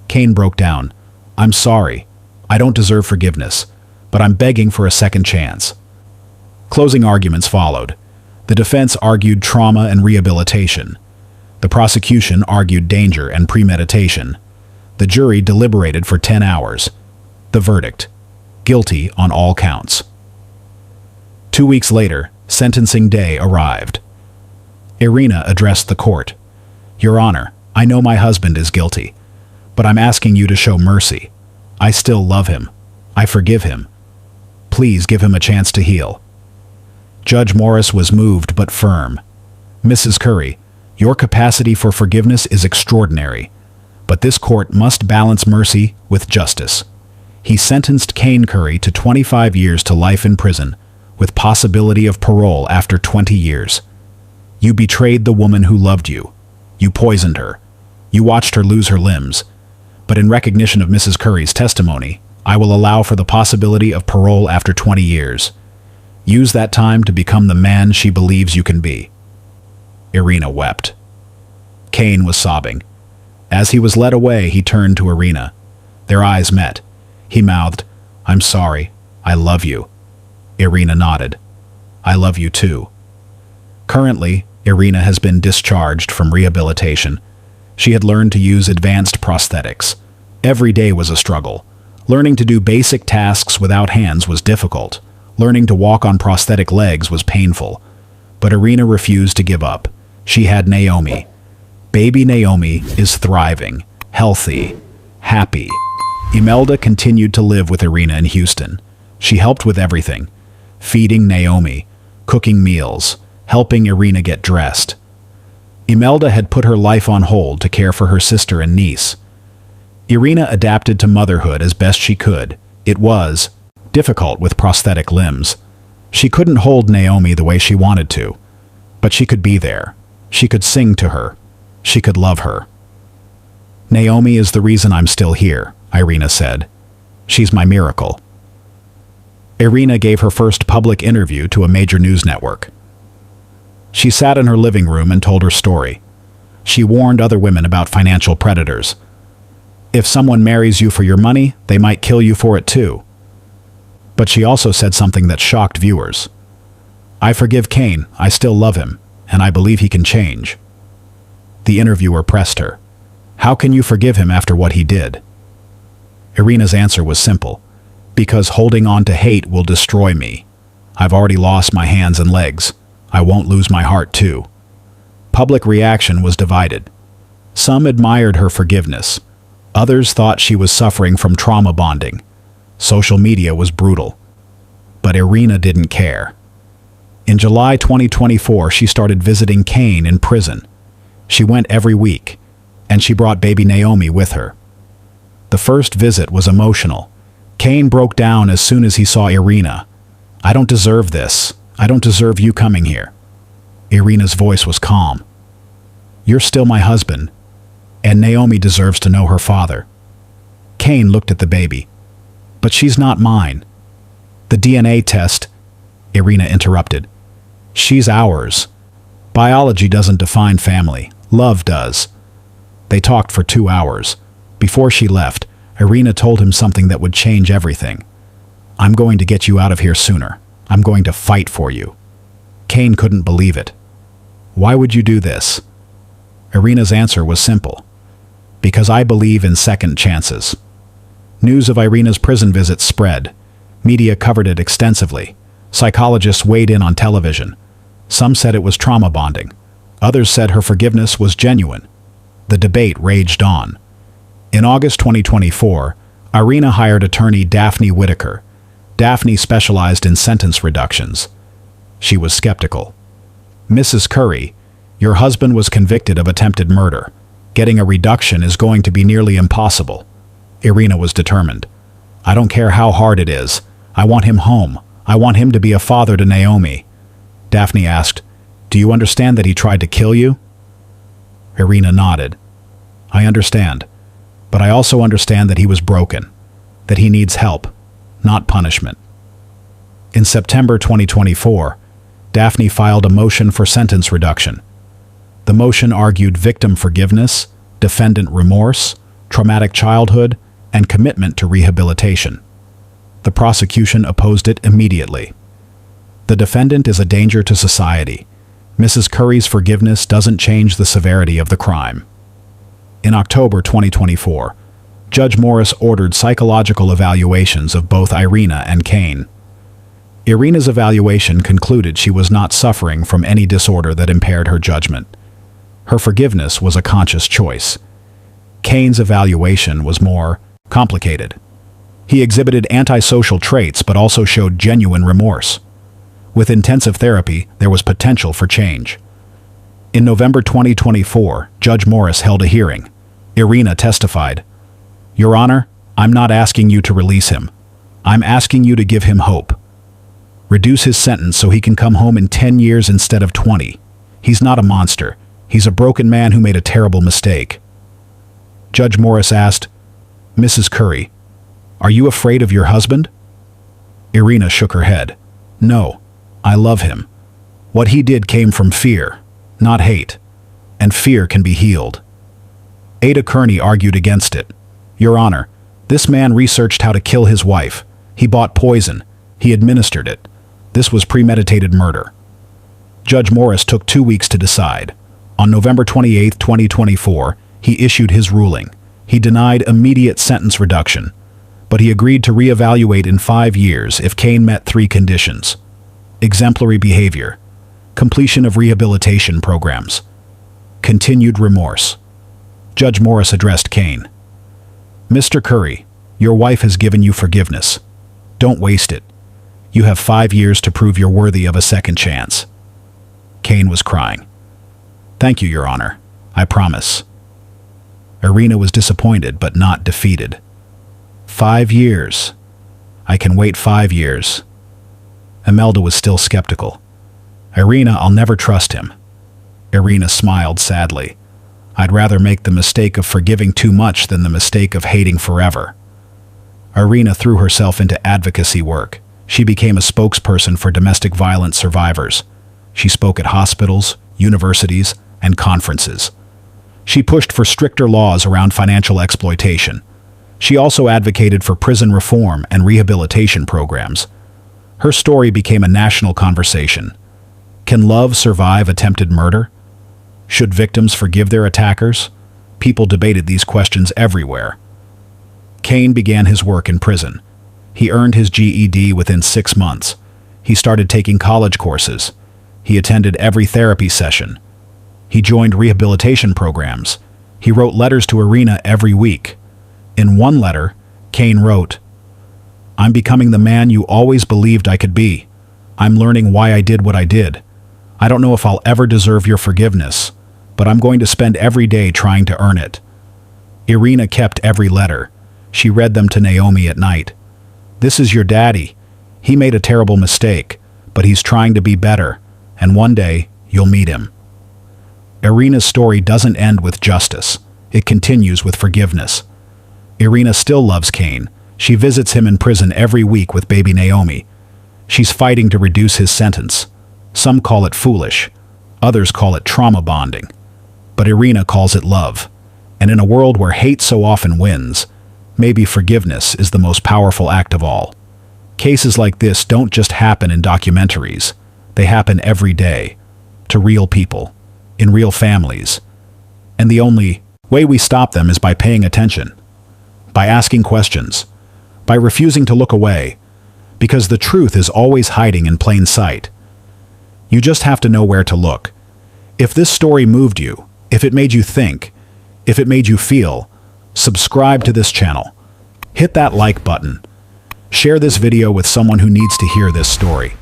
Kane broke down. I'm sorry. I don't deserve forgiveness, but I'm begging for a second chance. Closing arguments followed. The defense argued trauma and rehabilitation. The prosecution argued danger and premeditation. The jury deliberated for 10 hours. The verdict: guilty on all counts. 2 weeks later, sentencing day arrived. Irina addressed the court. Your Honor, I know my husband is guilty, but I'm asking you to show mercy. I still love him. I forgive him. Please give him a chance to heal. Judge Morris was moved but firm. Mrs. Curry, your capacity for forgiveness is extraordinary, but this court must balance mercy with justice. He sentenced Kane Curry to 25 years to life in prison, with possibility of parole after 20 years. You betrayed the woman who loved you. You poisoned her. You watched her lose her limbs. But in recognition of Mrs. Curry's testimony, I will allow for the possibility of parole after 20 years. Use that time to become the man she believes you can be. Irina wept. Kane was sobbing. As he was led away, he turned to Irina. Their eyes met. He mouthed, I'm sorry. I love you. Irina nodded. I love you too. Currently, Irina has been discharged from rehabilitation. She had learned to use advanced prosthetics. Every day was a struggle. Learning to do basic tasks without hands was difficult. Learning to walk on prosthetic legs was painful. But Irina refused to give up. She had Naomi. Baby Naomi is thriving, healthy, happy. Imelda continued to live with Irina in Houston. She helped with everything: feeding Naomi, cooking meals, helping Irina get dressed. Imelda had put her life on hold to care for her sister and niece. Irina adapted to motherhood as best she could. It was difficult with prosthetic limbs. She couldn't hold Naomi the way she wanted to, but she could be there. She could sing to her. She could love her. Naomi is the reason I'm still here, Irina said. She's my miracle. Irina gave her first public interview to a major news network. She sat in her living room and told her story. She warned other women about financial predators. If someone marries you for your money, they might kill you for it too. But she also said something that shocked viewers. I forgive Kane, I still love him, and I believe he can change. The interviewer pressed her. How can you forgive him after what he did? Irina's answer was simple. Because holding on to hate will destroy me. I've already lost my hands and legs. I won't lose my heart too. Public reaction was divided. Some admired her forgiveness. Others thought she was suffering from trauma bonding. Social media was brutal. But Irina didn't care. In July 2024, she started visiting Kane in prison. She went every week, and she brought baby Naomi with her. The first visit was emotional. Kane broke down as soon as he saw Irina. I don't deserve this. I don't deserve you coming here. Irina's voice was calm. You're still my husband, and Naomi deserves to know her father. Kane looked at the baby. But she's not mine. The DNA test, Irina interrupted. She's ours. Biology doesn't define family. Love does. They talked for 2 hours. Before she left, Irina told him something that would change everything. I'm going to get you out of here sooner. I'm going to fight for you. Kane couldn't believe it. Why would you do this? Irina's answer was simple. Because I believe in second chances. News of Irina's prison visit spread. Media covered it extensively. Psychologists weighed in on television. Some said it was trauma bonding. Others said her forgiveness was genuine. The debate raged on. In August 2024, Irina hired attorney Daphne Whitaker. Daphne specialized in sentence reductions. She was skeptical. Mrs. Curry, your husband was convicted of attempted murder. Getting a reduction is going to be nearly impossible. Irina was determined. I don't care how hard it is. I want him home. I want him to be a father to Naomi. Daphne asked, Do you understand that he tried to kill you? Irina nodded. I understand. But I also understand that he was broken. That he needs help, not punishment. In September 2024, Daphne filed a motion for sentence reduction. The motion argued victim forgiveness, defendant remorse, traumatic childhood, and commitment to rehabilitation. The prosecution opposed it immediately. The defendant is a danger to society. Mrs. Curry's forgiveness doesn't change the severity of the crime. In October 2024, Judge Morris ordered psychological evaluations of both Irina and Kane. Irina's evaluation concluded she was not suffering from any disorder that impaired her judgment. Her forgiveness was a conscious choice. Kane's evaluation was more complicated. He exhibited antisocial traits but also showed genuine remorse. With intensive therapy, there was potential for change. In November 2024, Judge Morris held a hearing. Irina testified, Your Honor, I'm not asking you to release him. I'm asking you to give him hope. Reduce his sentence so he can come home in 10 years instead of 20. He's not a monster. He's a broken man who made a terrible mistake. Judge Morris asked, Mrs. Curry, are you afraid of your husband? Irina shook her head. No, I love him. What he did came from fear, not hate. And fear can be healed. Ada Kearney argued against it. Your Honor, this man researched how to kill his wife. He bought poison. He administered it. This was premeditated murder. Judge Morris took 2 weeks to decide. On November 28, 2024, he issued his ruling. He denied immediate sentence reduction, but he agreed to reevaluate in 5 years if Kane met 3 conditions: exemplary behavior, completion of rehabilitation programs, continued remorse. Judge Morris addressed Kane. Mr. Curry, your wife has given you forgiveness. Don't waste it. You have 5 years to prove you're worthy of a second chance. Kane was crying. Thank you, Your Honor. I promise. Irina was disappointed but not defeated. 5 years. I can wait 5 years. Imelda was still skeptical. Irina, I'll never trust him. Irina smiled sadly. I'd rather make the mistake of forgiving too much than the mistake of hating forever. Irina threw herself into advocacy work. She became a spokesperson for domestic violence survivors. She spoke at hospitals, universities, and conferences. She pushed for stricter laws around financial exploitation. She also advocated for prison reform and rehabilitation programs. Her story became a national conversation. Can love survive attempted murder? Should victims forgive their attackers? People debated these questions everywhere. Kane began his work in prison. He earned his GED within 6 months. He started taking college courses. He attended every therapy session. He joined rehabilitation programs. He wrote letters to Irina every week. In one letter, Kane wrote, I'm becoming the man you always believed I could be. I'm learning why I did what I did. I don't know if I'll ever deserve your forgiveness, but I'm going to spend every day trying to earn it. Irina kept every letter. She read them to Naomi at night. This is your daddy. He made a terrible mistake, but he's trying to be better, and one day you'll meet him. Irina's story doesn't end with justice. It continues with forgiveness. Irina still loves Kane. She visits him in prison every week with baby Naomi. She's fighting to reduce his sentence. Some call it foolish. Others call it trauma bonding. But Irina calls it love. And in a world where hate so often wins, maybe forgiveness is the most powerful act of all. Cases like this don't just happen in documentaries. They happen every day, to real people, in real families. And the only way we stop them is by paying attention, by asking questions, by refusing to look away, because the truth is always hiding in plain sight. You just have to know where to look. If this story moved you, if it made you think, if it made you feel, subscribe to this channel. Hit that like button. Share this video with someone who needs to hear this story.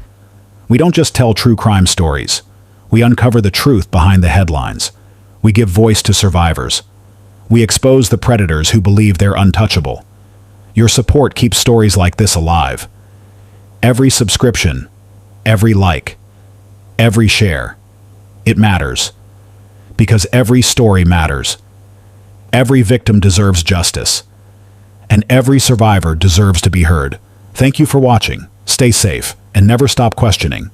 We don't just tell true crime stories. We uncover the truth behind the headlines. We give voice to survivors. We expose the predators who believe they're untouchable. Your support keeps stories like this alive. Every subscription, every like, every share, it matters. Because every story matters. Every victim deserves justice. And every survivor deserves to be heard. Thank you for watching. Stay safe and never stop questioning.